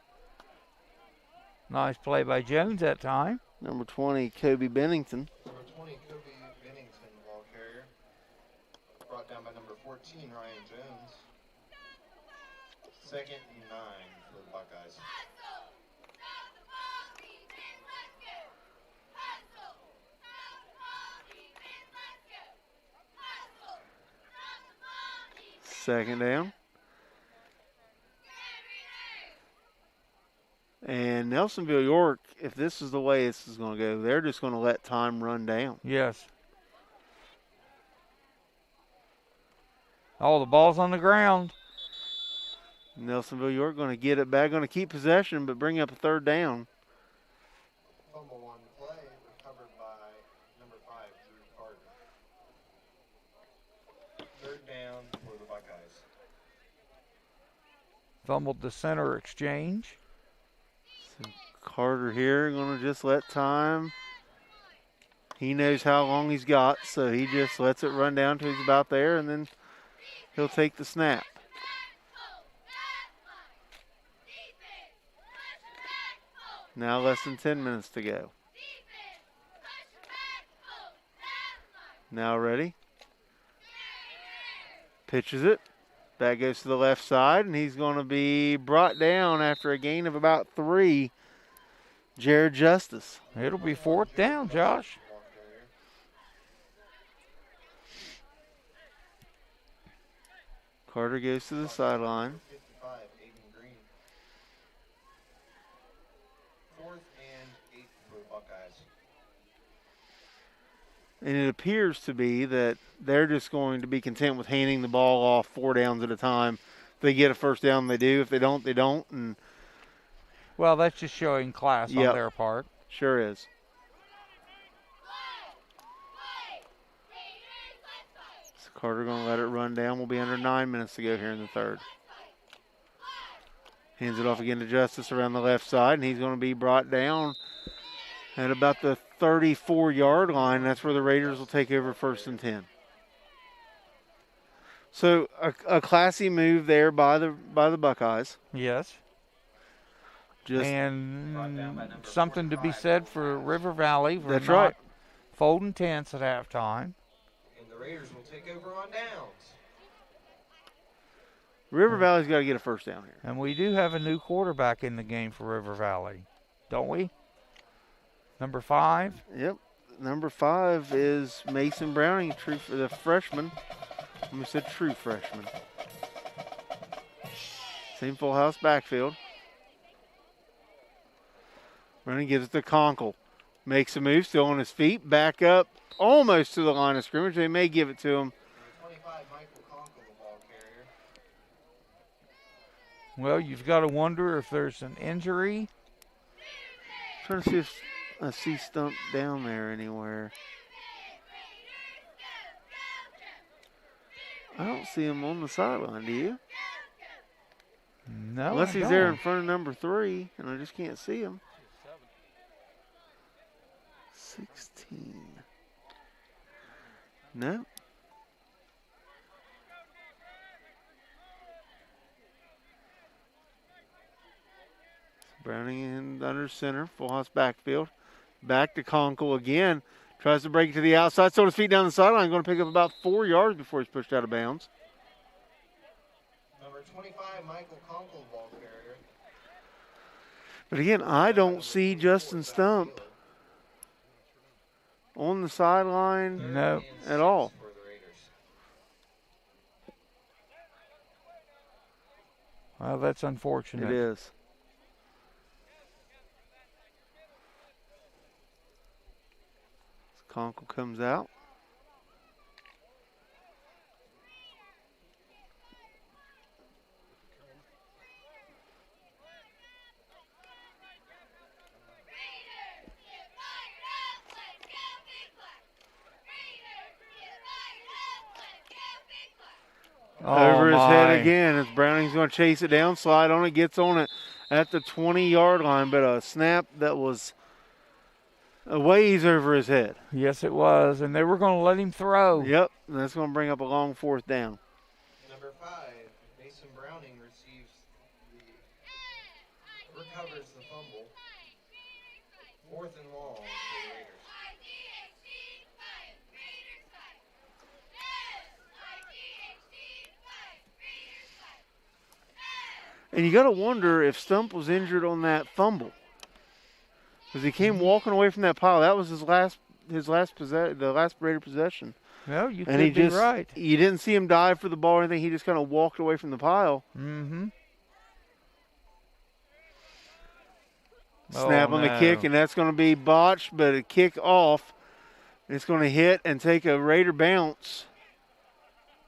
Nice play by Jones that time. Number 20, Kobe Bennington. Number 20, Kobe Bennington, ball carrier. Brought down by number 14, Ryan Jones. 2nd and 9 for the Buckeyes. Second down. And Nelsonville-York, if this is the way this is going to go, they're just going to let time run down. Yes. Oh, the ball's on the ground. Nelsonville-York going to get it back, going to keep possession, but bring up a 3rd down. Fumble on the play, recovered by number 5, Drew Carter. 3rd down for the Buckeyes. Fumbled the center exchange. So Carter here going to just let time. He knows how long he's got, so he just lets it run down till he's about there, and then he'll take the snap. Now less than 10 minutes to go. Now ready. Pitches it. That goes to the left side, and he's going to be brought down after a gain of about 3. Jared Justice. It'll be 4th down, Josh. Carter goes to the sideline. 55, Aiden Green. 4th and 8 for the Buckeyes. And it appears to be that they're just going to be content with handing the ball off 4 downs at a time. If they get a 1st down, they do. If they don't, they don't. And well, that's just showing class on their part. Sure is. So Carter going to let it run down. We'll be under 9 minutes to go here in the third. Hands it off again to Justice around the left side, and he's going to be brought down at about the 34-yard line. That's where the Raiders will take over 1st and 10. So a classy move there by the Buckeyes. Yes. Just and something to be said for River Valley for that's not right. folding tents at halftime. And the Raiders will take over on downs. River Valley's got to get a first down here. And we do have a new quarterback in the game for River Valley, don't we? Number 5? Yep. Number 5 is Mason Browning, the freshman. We said true freshman. Same full house backfield. Running gives it to Conkle. Makes a move, still on his feet. Back up, almost to the line of scrimmage. They may give it to him. Well, you've got to wonder if there's an injury. Trying to see if I see Stump down there anywhere. I don't see him on the sideline, do you? No, unless he's there in front of number 3, and I just can't see him. 16. No. Browning in under center, full house backfield. Back to Conkle again. Tries to break it to the outside, so his feet down the sideline. Going to pick up about 4 yards before he's pushed out of bounds. Number 25, Michael Conkle, ball carrier. But again, I don't see Justin Stump on the sideline at all. Well, that's unfortunate. It is. Conkle comes out. Over his head again. As Browning's going to chase it down, slide on it, gets on it at the 20-yard line, but a snap that was a ways over his head. Yes, it was, and they were going to let him throw. Yep, and that's going to bring up a long 4th down. Number 5, Mason Browning recovers the fumble. 4th and long for the Raiders. And you got to wonder if Stump was injured on that fumble, because he came walking away from that pile. That was the last Raider possession. Well, you and could be right. You didn't see him dive for the ball or anything. He just kind of walked away from the pile. Mm-hmm. Snap on the kick, and that's going to be botched, but a kick off. It's going to hit and take a Raider bounce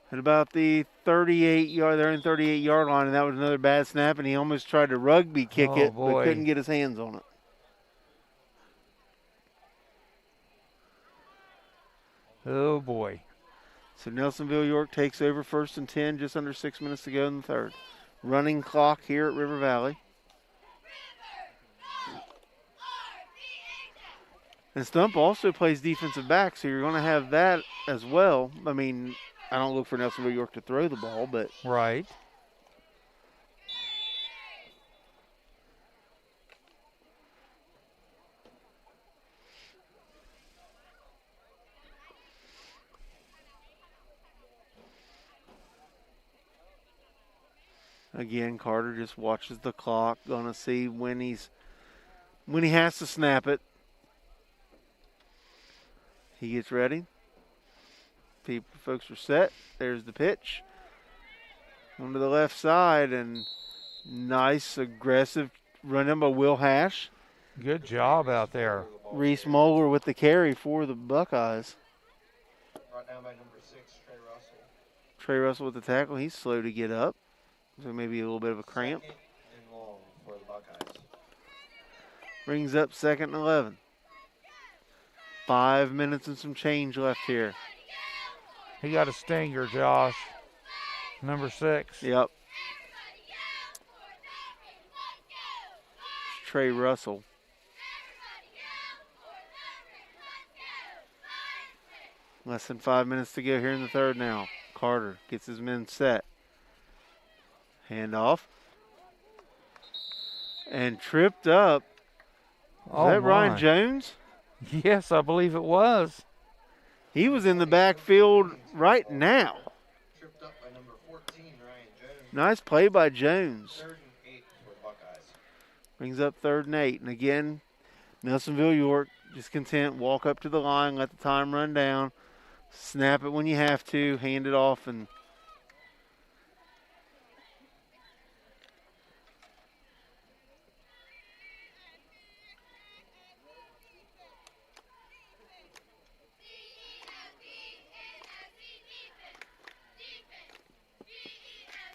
at about the 38-yard line, and that was another bad snap, and he almost tried to rugby kick it, but couldn't get his hands on it. Oh, boy. So Nelsonville-York takes over 1st and 10, just under 6 minutes to go in the third. Running clock here at River Valley. And Stump also plays defensive back, so you're going to have that as well. I mean, I don't look for Nelsonville-York to throw the ball, but... Right. Again, Carter just watches the clock, going to see when he has to snap it. He gets ready. Folks are set. There's the pitch. Onto the left side, and nice, aggressive run in by Will Hash. Good job out there. Reese Moeller with the carry for the Buckeyes. Brought down by number 6, Trey Russell. Trey Russell with the tackle. He's slow to get up, so maybe a little bit of a cramp. 2nd and long for the Buckeyes. Brings up 2nd and 11. 5 minutes and some change left here. He got a stinger, Josh. Number 6. Yep. Trey Russell. Less than 5 minutes to go here in the third now. Carter gets his men set. Handoff. And tripped up. Was that Ryan Jones? Yes, I believe it was. He was in the backfield right now. Tripped up by number 14, Ryan Jones. Nice play by Jones. 3rd and 8 for Buckeyes. Brings up 3rd and 8. And again, Nelsonville-York just content. Walk up to the line, let the time run down. Snap it when you have to. Hand it off and...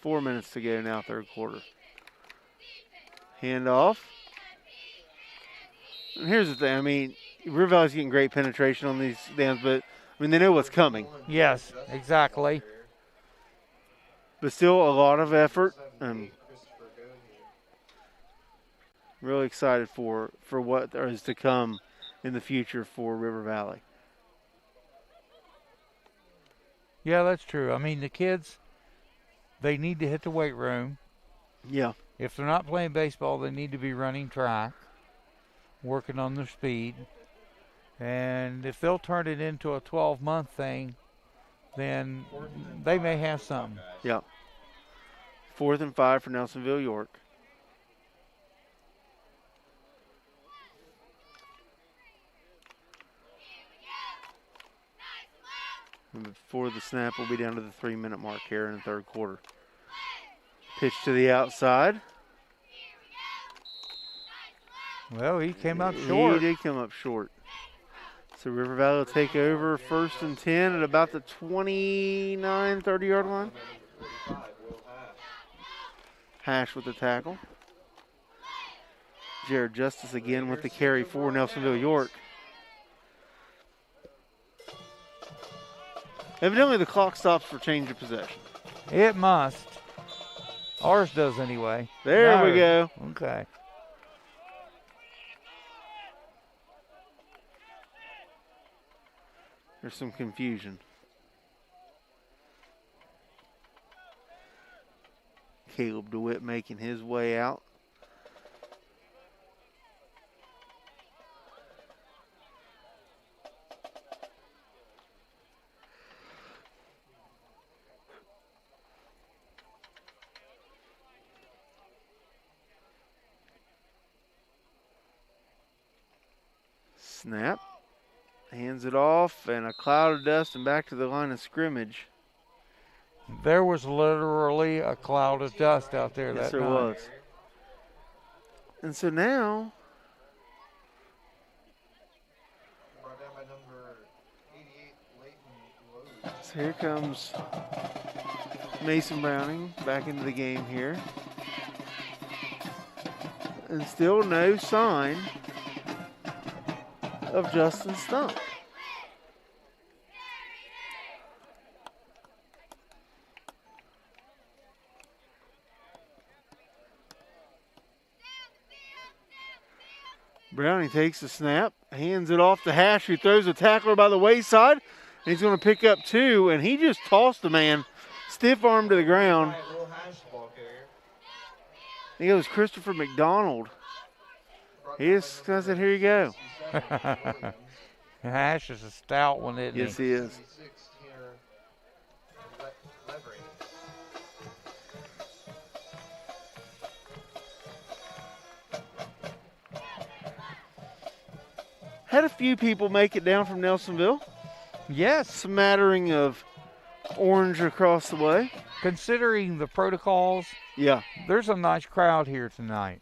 Four minutes to go now, third quarter. Handoff. And here's the thing. I mean, River Valley's getting great penetration on these downs, but, I mean, they know what's coming. Yes, exactly. But still a lot of effort. And really excited for what there is to come in the future for River Valley. Yeah, that's true. I mean, the kids, they need to hit the weight room. Yeah. If they're not playing baseball, they need to be running track, working on their speed. And if they'll turn it into a 12-month thing, then they may have something. Yeah. 4th and 5 for Nelsonville-York. And before the snap, we'll be down to the 3-minute mark here in the third quarter. Pitch to the outside. Well, he came up short. He did come up short. So River Valley will take over 1st and 10 at about the 29, 30-yard line. Hash with the tackle. Jared Justice again with the carry for Nelsonville-York. Evidently the clock stops for change of possession. It must. Ours does anyway. There we go. Okay. There's some confusion. Caleb DeWitt making his way out. Snap. Hands it off, and a cloud of dust, and back to the line of scrimmage. There was literally a cloud of dust out there that night. Yes, there was. And so now, Brought down by number 88, Leighton Lowe. so here comes Mason Browning back into the game here. And still no sign of Justin Stump. Browning takes the snap, hands it off to Hash, who throws a tackler by the wayside. And he's going to pick up 2, and he just tossed the man, stiff arm to the ground. He goes Christopher McDonald. He just said, here you go. Hash is a stout one, isn't he? Yes, he is. Had a few people make it down from Nelsonville. Yes. Smattering of orange across the way. Considering the protocols, yeah, there's a nice crowd here tonight.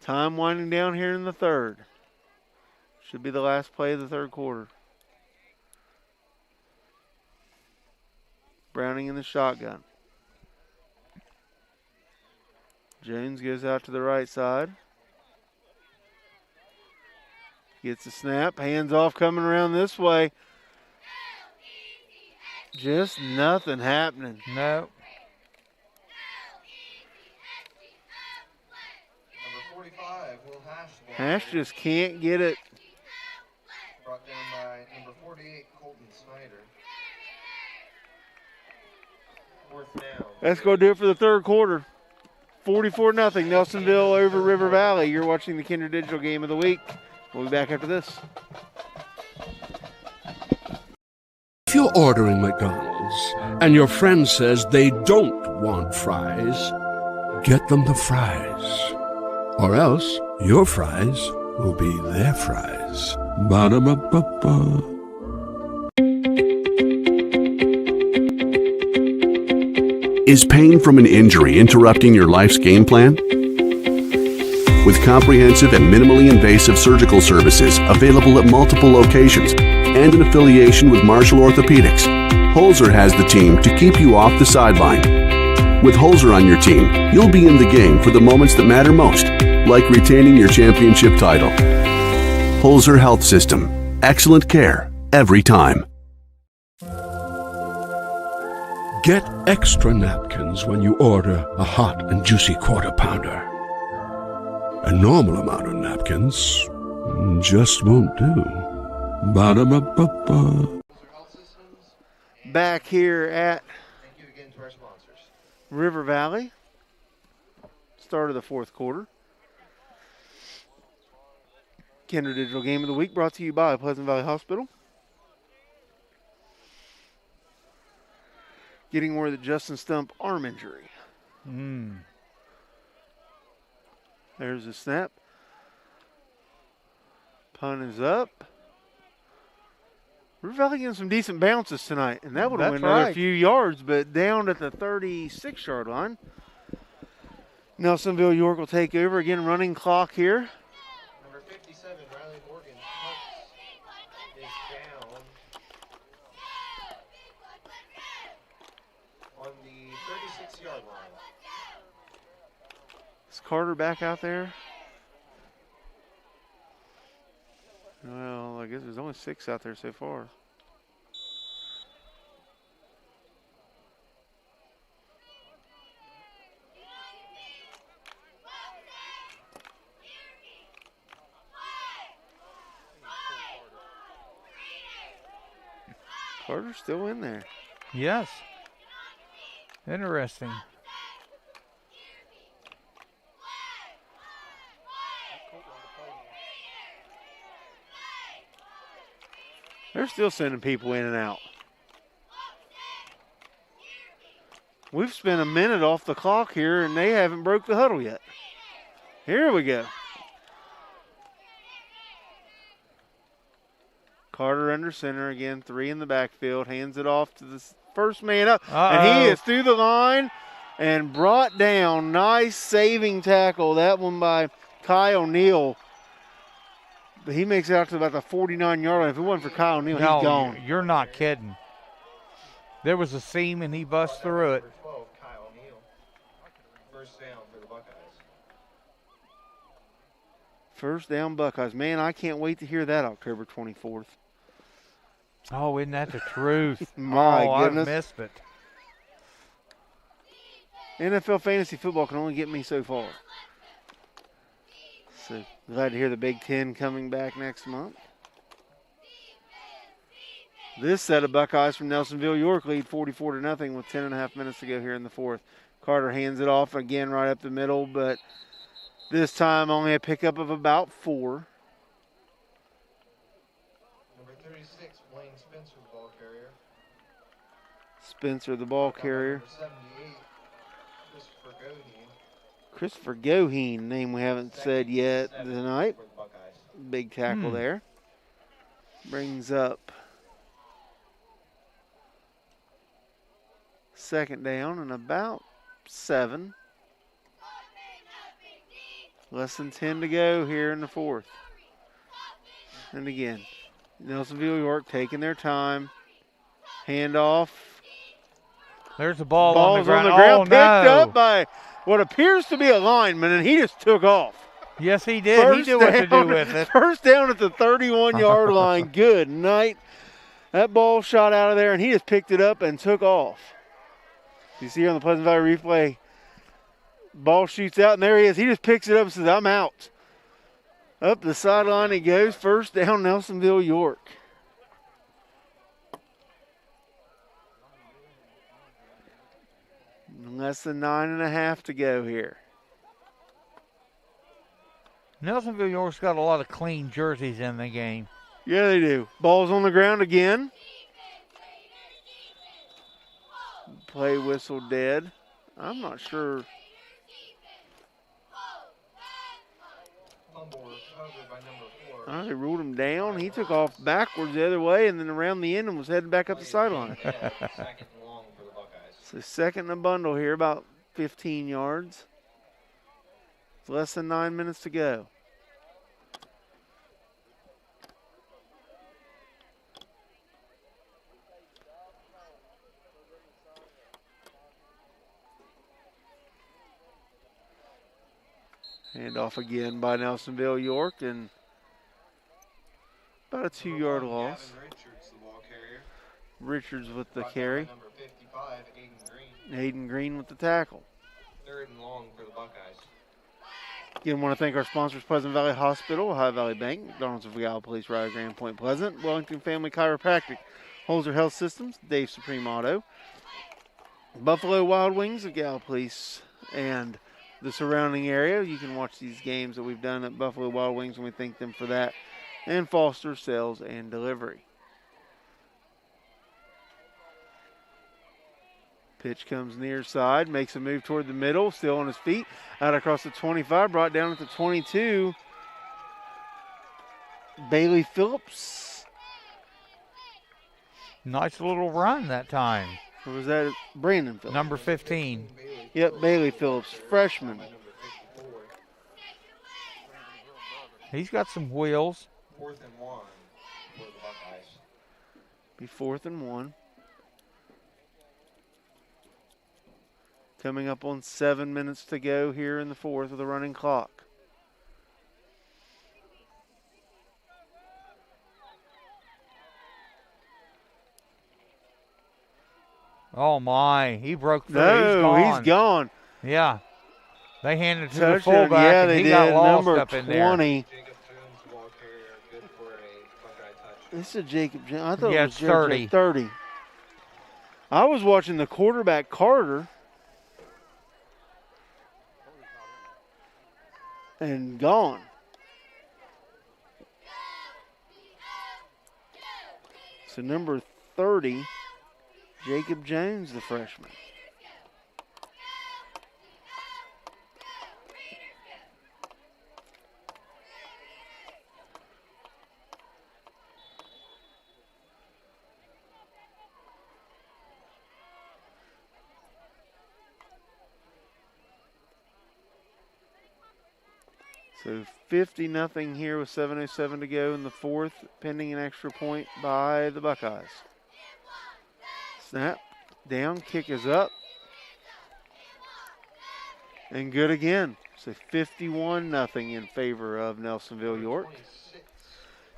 Time winding down here in the third. Should be the last play of the third quarter. Browning in the shotgun. Jones goes out to the right side. Gets a snap, hands off coming around this way. Just nothing happening. No. Number 45, Will Hash. Hash just can't get it. Brought down by number 48, Colton Snyder. Fourth down. That's going to do it for the third quarter. 44-0, Nelsonville over River Valley. You're watching the Kindred Digital Game of the Week. We'll be back after this. If you're ordering McDonald's and your friend says they don't want fries, get them the fries. Or else your fries will be their fries. Ba-da-ba-ba-ba. Is pain from an injury interrupting your life's game plan? With comprehensive and minimally invasive surgical services available at multiple locations and an affiliation with Marshall Orthopedics, Holzer has the team to keep you off the sideline. With Holzer on your team, you'll be in the game for the moments that matter most, like retaining your championship title. Holzer Health System. Excellent care every time. Get extra napkins when you order a hot and juicy quarter pounder. A normal amount of napkins just won't do. Ba-da-ba-ba-ba. Back here at River Valley. Start of the fourth quarter. Kindred Digital Game of the Week brought to you by Pleasant Valley Hospital. Getting word that Justin Stump arm injury. There's a snap. Punt is up. River Valley getting some decent bounces tonight, and that would have went another few yards, but down at the 36-yard line. Nelsonville-York will take over. Again, running clock here. Number 57, Riley Morgan, is down on the 36-yard line. Is Carter back out there? Well, I guess there's only 6 out there so far. Carter's still in there. Yes. Interesting. They're still sending people in and out. We've spent a minute off the clock here, and they haven't broke the huddle yet. Here we go. Carter under center again, 3 in the backfield, hands it off to the first man up. And he is through the line and brought down. Nice saving tackle. That one by Kai O'Neill. But he makes it out to about the 49-yard line. If it wasn't for Kyle O'Neill, he's gone. You're not kidding. There was a seam, and he bust through it. 12, Kyle O'Neill. First down for the Buckeyes. First down, Buckeyes. Man, I can't wait to hear that October 24th. Oh, isn't that the truth? My goodness. I missed it. NFL fantasy football can only get me so far. So glad to hear the Big Ten coming back next month. This set of Buckeyes from Nelsonville-York lead 44-0 with 10.5 minutes to go here in the fourth. Carter hands it off again right up the middle, but this time only a pickup of about 4. Number 36, Blaine Spencer, the ball carrier. Spencer, the ball carrier. Number 78, Christopher Goheen. Christopher Goheen, name we haven't said yet tonight. Big tackle there. Brings up second down and about 7. Less than 10 to go here in the fourth. And again, Nelsonville-York taking their time. Handoff. There's the ball Ball's on the ground. Picked up by what appears to be a lineman, and he just took off. Yes, he did. He knew what to do with it. First down at the 31-yard line. Good night. That ball shot out of there, and he just picked it up and took off. You see here on the Pleasant Valley replay, ball shoots out, and there he is. He just picks it up and says, I'm out. Up the sideline he goes. First down, Nelsonville-York. Less than 9.5 to go here. Nelsonville-York's got a lot of clean jerseys in the game. Yeah, they do. Ball's on the ground again. Play whistle dead. I'm not sure. They ruled him down. He took off backwards the other way and then around the end and was heading back up the sideline. So second in a bundle here, about 15 yards. It's less than 9 minutes to go. Hand off again by Nelsonville-York, and about a 2-yard loss. Richards with the carry. Hayden Green with the tackle. Third and long for the Buckeyes. Again, want to thank our sponsors, Pleasant Valley Hospital, Ohio Valley Bank, McDonald's of Gallup Police, Rio Grande, Point Pleasant, Wellington Family Chiropractic, Holzer Health Systems, Dave Supreme Auto, Buffalo Wild Wings of Gallup Police, and the surrounding area. You can watch these games that we've done at Buffalo Wild Wings, and we thank them for that, and Foster Sales and Delivery. Pitch comes near side, makes a move toward the middle, still on his feet. Out across the 25, brought down at the 22. Bailey Phillips. Nice little run that time. Or was that Brandon Phillips? Number 15. Yep, Bailey Phillips, freshman. He's got some wheels. 4th and 1 for the Buckeyes. Be 4th and 1. Coming up on 7 minutes to go here in the fourth with a running clock. Oh, my. He broke through. No, he's gone. Yeah. They handed it to Touchdown. the fullback, yeah, and they he did. got lost Number up in 20. there. This is Jacob Jones. I thought Yeah, it was it's 30. 30. I was watching the quarterback, Carter. And gone. So number 30, Jacob Jones, the freshman. So 50-0 here with 7:07 to go in the fourth, pending an extra point by the Buckeyes. Snap, down, kick is up. And good again. So 51-0 in favor of Nelsonville-York.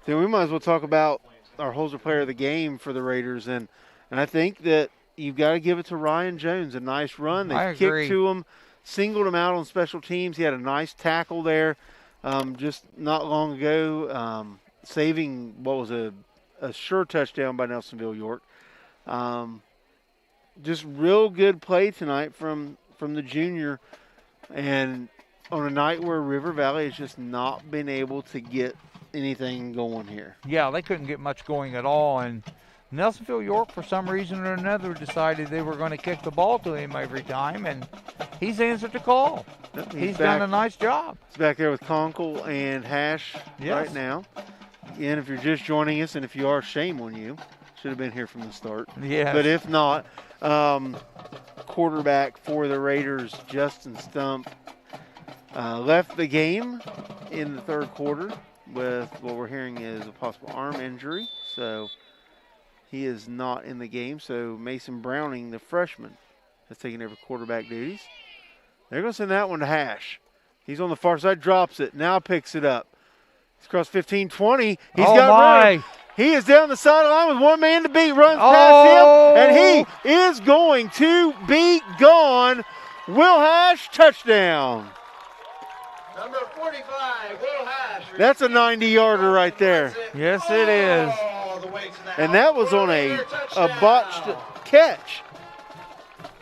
Then we might as well talk about our Holzer player of the game for the Raiders. And I think that you've got to give it to Ryan Jones. A nice run. They kicked to him, singled him out on special teams. He had a nice tackle there just not long ago, saving what was a sure touchdown by Nelsonville-York. Just real good play tonight from the junior, and on a night where River Valley has just not been able to get anything going here. Yeah, they couldn't get much going at all, and Nelsonville-York, for some reason or another, decided they were going to kick the ball to him every time, and he's answered the call. He's done a nice job. He's back there with Conkle and Hash right now. And if you're just joining us, and if you are, shame on you. Should have been here from the start. Yes. But if not, quarterback for the Raiders, Justin Stump, left the game in the third quarter with what we're hearing is a possible arm injury. So he is not in the game. So Mason Browning, the freshman, has taken over quarterback duties. They're going to send that one to Hash. He's on the far side, drops it, now picks it up. He's across 15, 20. He's Oh, got room. my. He is down the sideline with one man to beat, runs past him, and he is going to be gone. Will Hash, touchdown. Number 45, Will Hash. That's a 90-yarder right there. Yes, it is. And that was on a botched catch.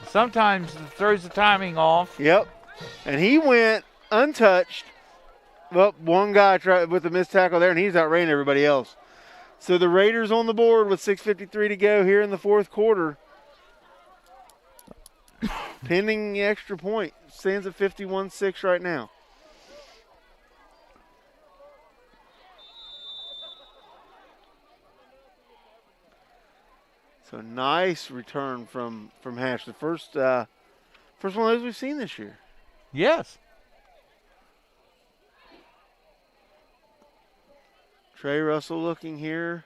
Sometimes it throws the timing off. Yep. And he went untouched. Well, one guy tried with a missed tackle there, and he's outran everybody else. So the Raiders on the board with 6:53 to go here in the fourth quarter. Pending the extra point. Stands at 51-6 right now. So nice return from Hash. The first one of those we've seen this year. Yes. Trey Russell looking here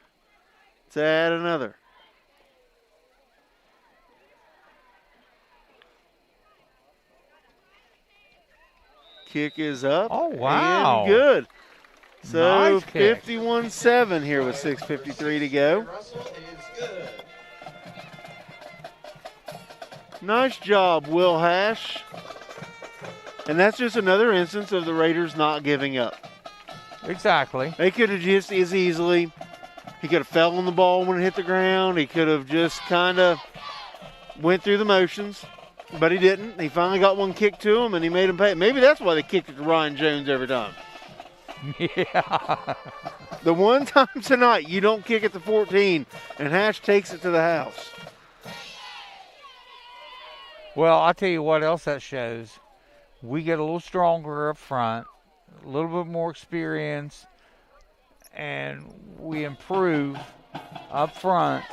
to add another. Kick is up. Oh, wow. And good. So Nice kick. 51-7 here with 6:53 to go. Nice job, Will Hash. And that's just another instance of the Raiders not giving up. Exactly. They could have just as easily, he could have fell on the ball when it hit the ground. He could have just kind of went through the motions, but he didn't. He finally got one kick to him, and he made him pay. Maybe that's why they kicked it to Ryan Jones every time. Yeah. The one time tonight you don't kick it to 14, and Hash takes it to the house. Well, I'll tell you what else that shows. We get a little stronger up front, a little bit more experience, and we improve up front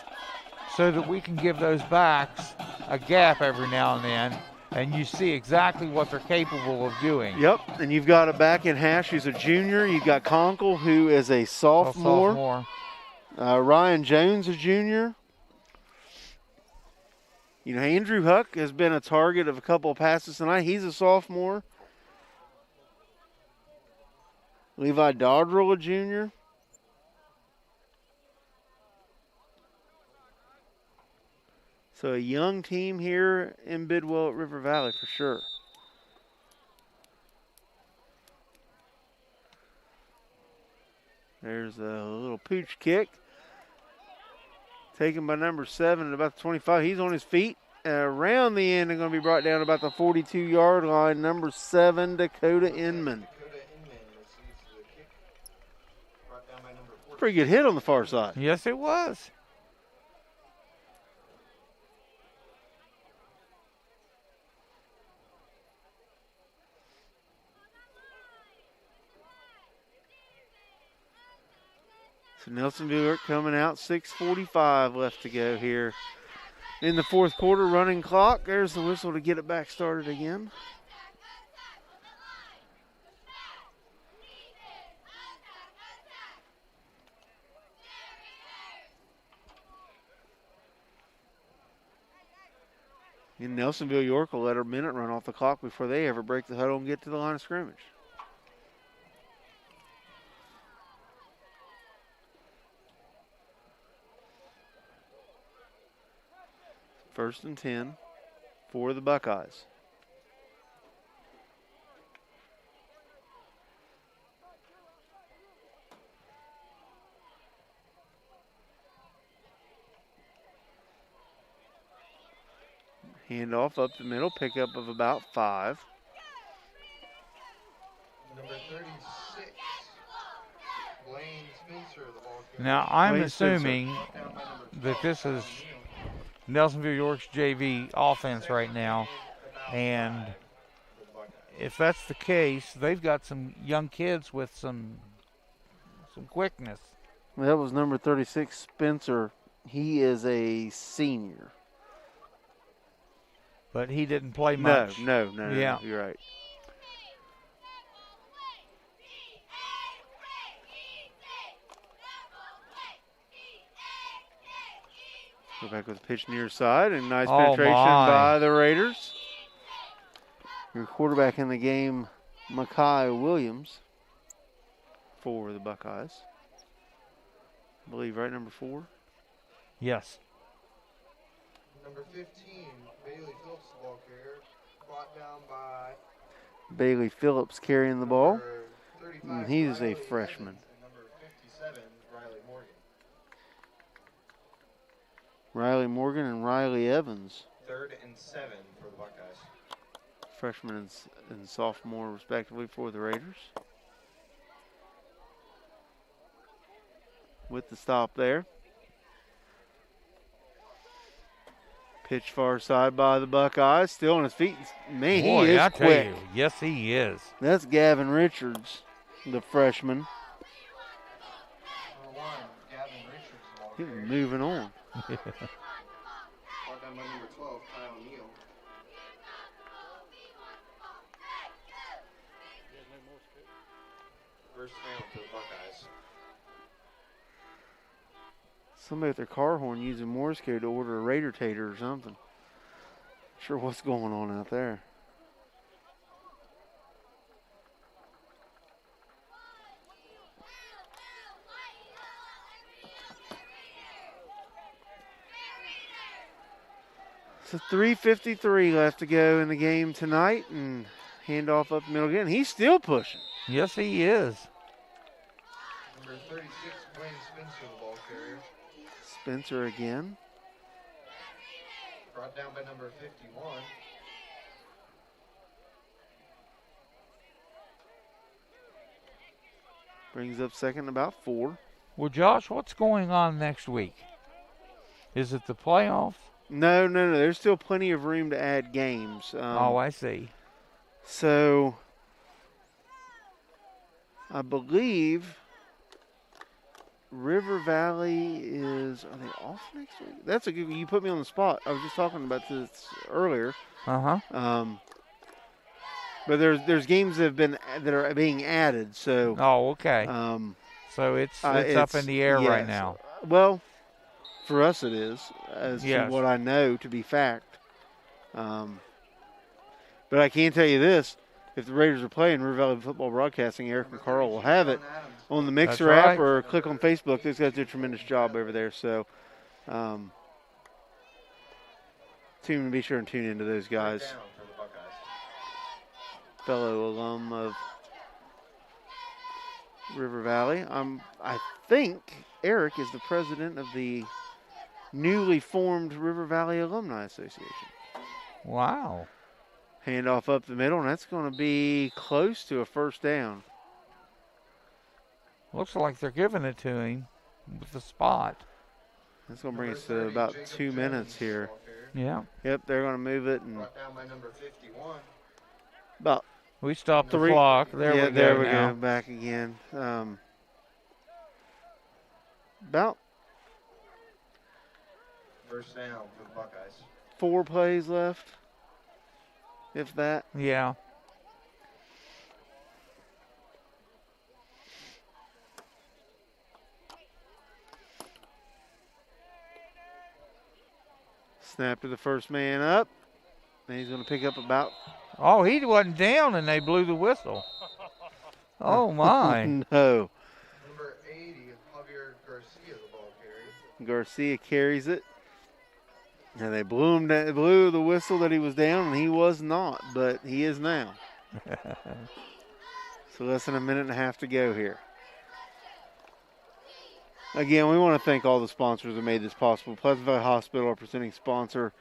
so that we can give those backs a gap every now and then, and you see exactly what they're capable of doing. Yep, and you've got a back in Hash who's a junior. You've got Conkle, who is a sophomore. Ryan Jones, a junior. You know, Andrew Huck has been a target of a couple of passes tonight. He's a sophomore. Levi Dodrell, a junior. So a young team here in Bidwell at River Valley for sure. There's a little pooch kick. Taken by number 7 at about the 25. He's on his feet around the end and going to be brought down about the 42-yard line. Number 7, Dakota Inman. Pretty good hit on the far side. Yes, it was. So Nelsonville-York coming out, 6:45 left to go here in the fourth quarter. Running clock. There's the whistle to get it back started again. And Nelsonville-York will let a minute run off the clock before they ever break the huddle and get to the line of scrimmage. First and 10 for the Buckeyes. Handoff up the middle, pickup of about 5. Number 36, Blaine Spencer, the ball carrier. Now, I'm Blaine assuming that this is Nelsonville-York's JV offense right now, and if that's the case, they've got some young kids with some quickness. Well, that was number 36, Spencer. He is a senior. But he didn't play much. No, Yeah. You're right. Go back with the pitch near side, and nice penetration by the Raiders. Your quarterback in the game Makai Williams for the Buckeyes. I believe, right, number 4? Yes. Number 15, Bailey Phillips, the ball carrier, brought down by Bailey Phillips carrying the ball. number 35, And he's Riley a freshman. Evans, and number 57, Riley Morgan. Riley Morgan and Riley Evans. 3rd and 7 for the Buckeyes. Freshman and sophomore, respectively, for the Raiders. With the stop there. Pitch far side by the Buckeyes. Still on his feet. Man, Boy, he is I quick. tell you, yes, he is. That's Gavin Richards, the freshman. Number 1, Gavin Richards, the ball He's carrier. moving on. Brought down by number 12, Kyle Neal. First down for the Buckeyes. Somebody with their car horn using Morse code to order a Raider tater or something. Not sure what's going on out there. So 3:53 left to go in the game tonight, and handoff up the middle again. He's still pushing. Yes, he is. Number 36, Wayne Spencer, the ball carrier. Spencer again. Brought down by number 51. Brings up second about 4. Well, Josh, what's going on next week? Is it the playoffs? No. There's still plenty of room to add games. Oh, I see. So, I believe River Valley is, are they off next week? That's a good, you put me on the spot. I was just talking about this earlier. Uh-huh. But there's games that are being added, so. Oh, okay. So it's up in the air right now. Well, for us it is, as Yes. to what I know to be fact. But I can tell you this. If the Raiders are playing River Valley Football Broadcasting, Eric and Carl will have it on the Mixer That's app right. or click on Facebook. Those guys do a tremendous job over there. So be sure and tune into those guys. Down for the Buckeyes. Fellow alum of River Valley. I think Eric is the president of the newly formed River Valley Alumni Association. Wow. Handoff up the middle, and that's going to be close to a first down. Looks like they're giving it to him with the spot. That's going to bring us to about 2 minutes here. Yeah. Yep, they're going to move it. And Brought down by number 51. about We stopped the 3 clock. There we go. There we now. go. Back again. About First down for the Buckeyes. 4 plays left, if that. Yeah. Snap to the first man up. And he's going to pick up about. Oh, he wasn't down, and they blew the whistle. Oh, my. No. Number 80, Javier Garcia, the ball carrier. Garcia carries it. And they blew the whistle that he was down, and he was not, but he is now. So less than a minute and a half to go here. Again, we want to thank all the sponsors that made this possible. Pleasant Valley Hospital, our presenting sponsor.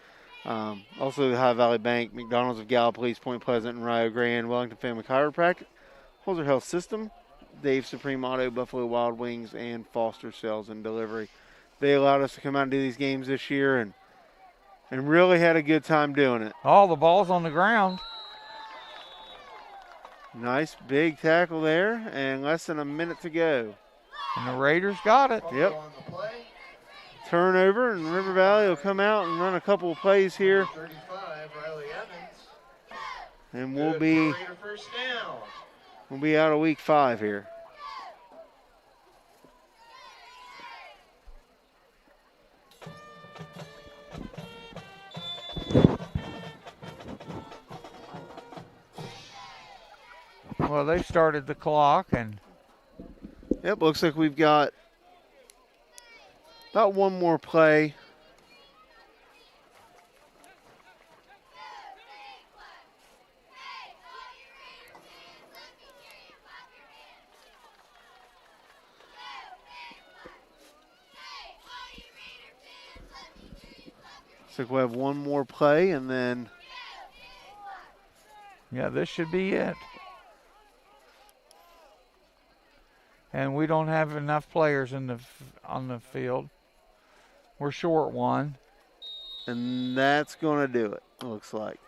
Also the High Valley Bank, McDonald's of Gallup, Police Point Pleasant and Rio Grande, Wellington Family Chiropractic, Holzer Health System, Dave Supreme Auto, Buffalo Wild Wings, and Foster Sales and Delivery. They allowed us to come out and do these games this year and really had a good time doing it. All the balls on the ground. Nice big tackle there, and less than a minute to go. And the Raiders got it. Yep. Turnover, and River Valley will come out and run a couple of plays here. 35, Riley Evans. And Good we'll for Raider first down. be out of week 5 here. Well, they started the clock, and yep, looks like we've got about one more play. Looks like we'll have one more play, and then yeah, this should be it. And we don't have enough players on the field. We're short one. And that's going to do it, looks like.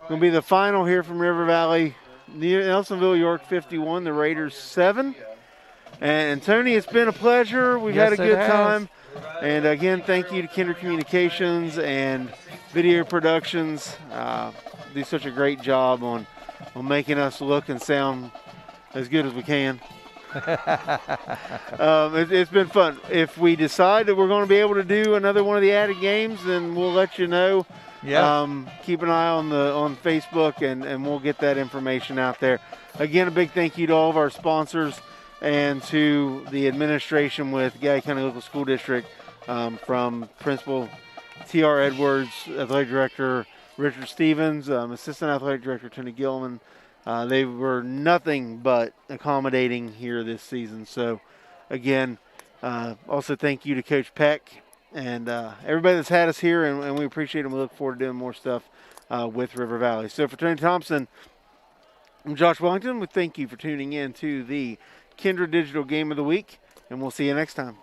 Going to be the final here from River Valley. Nelsonville-York 51, the Raiders 7. And Tony, it's been a pleasure. We've had a good time. And again, thank you to KINDRED Communications and Video Productions. Do such a great job on making us look and sound as good as we can. It's been fun. If we decide that we're going to be able to do another one of the added games, then we'll let you know. Yeah. Keep an eye on Facebook, and we'll get that information out there. Again, a big thank you to all of our sponsors and to the administration with Gay County Local School District, from Principal T.R. Edwards, Athletic Director Richard Stevens, Assistant Athletic Director Tony Gilman. They were nothing but accommodating here this season. So, again, also thank you to Coach Peck and everybody that's had us here, and we appreciate them. We look forward to doing more stuff with River Valley. So, for Tony Thompson, I'm Josh Wellington. We thank you for tuning in to the KINDRED Digital Game of the Week, and we'll see you next time.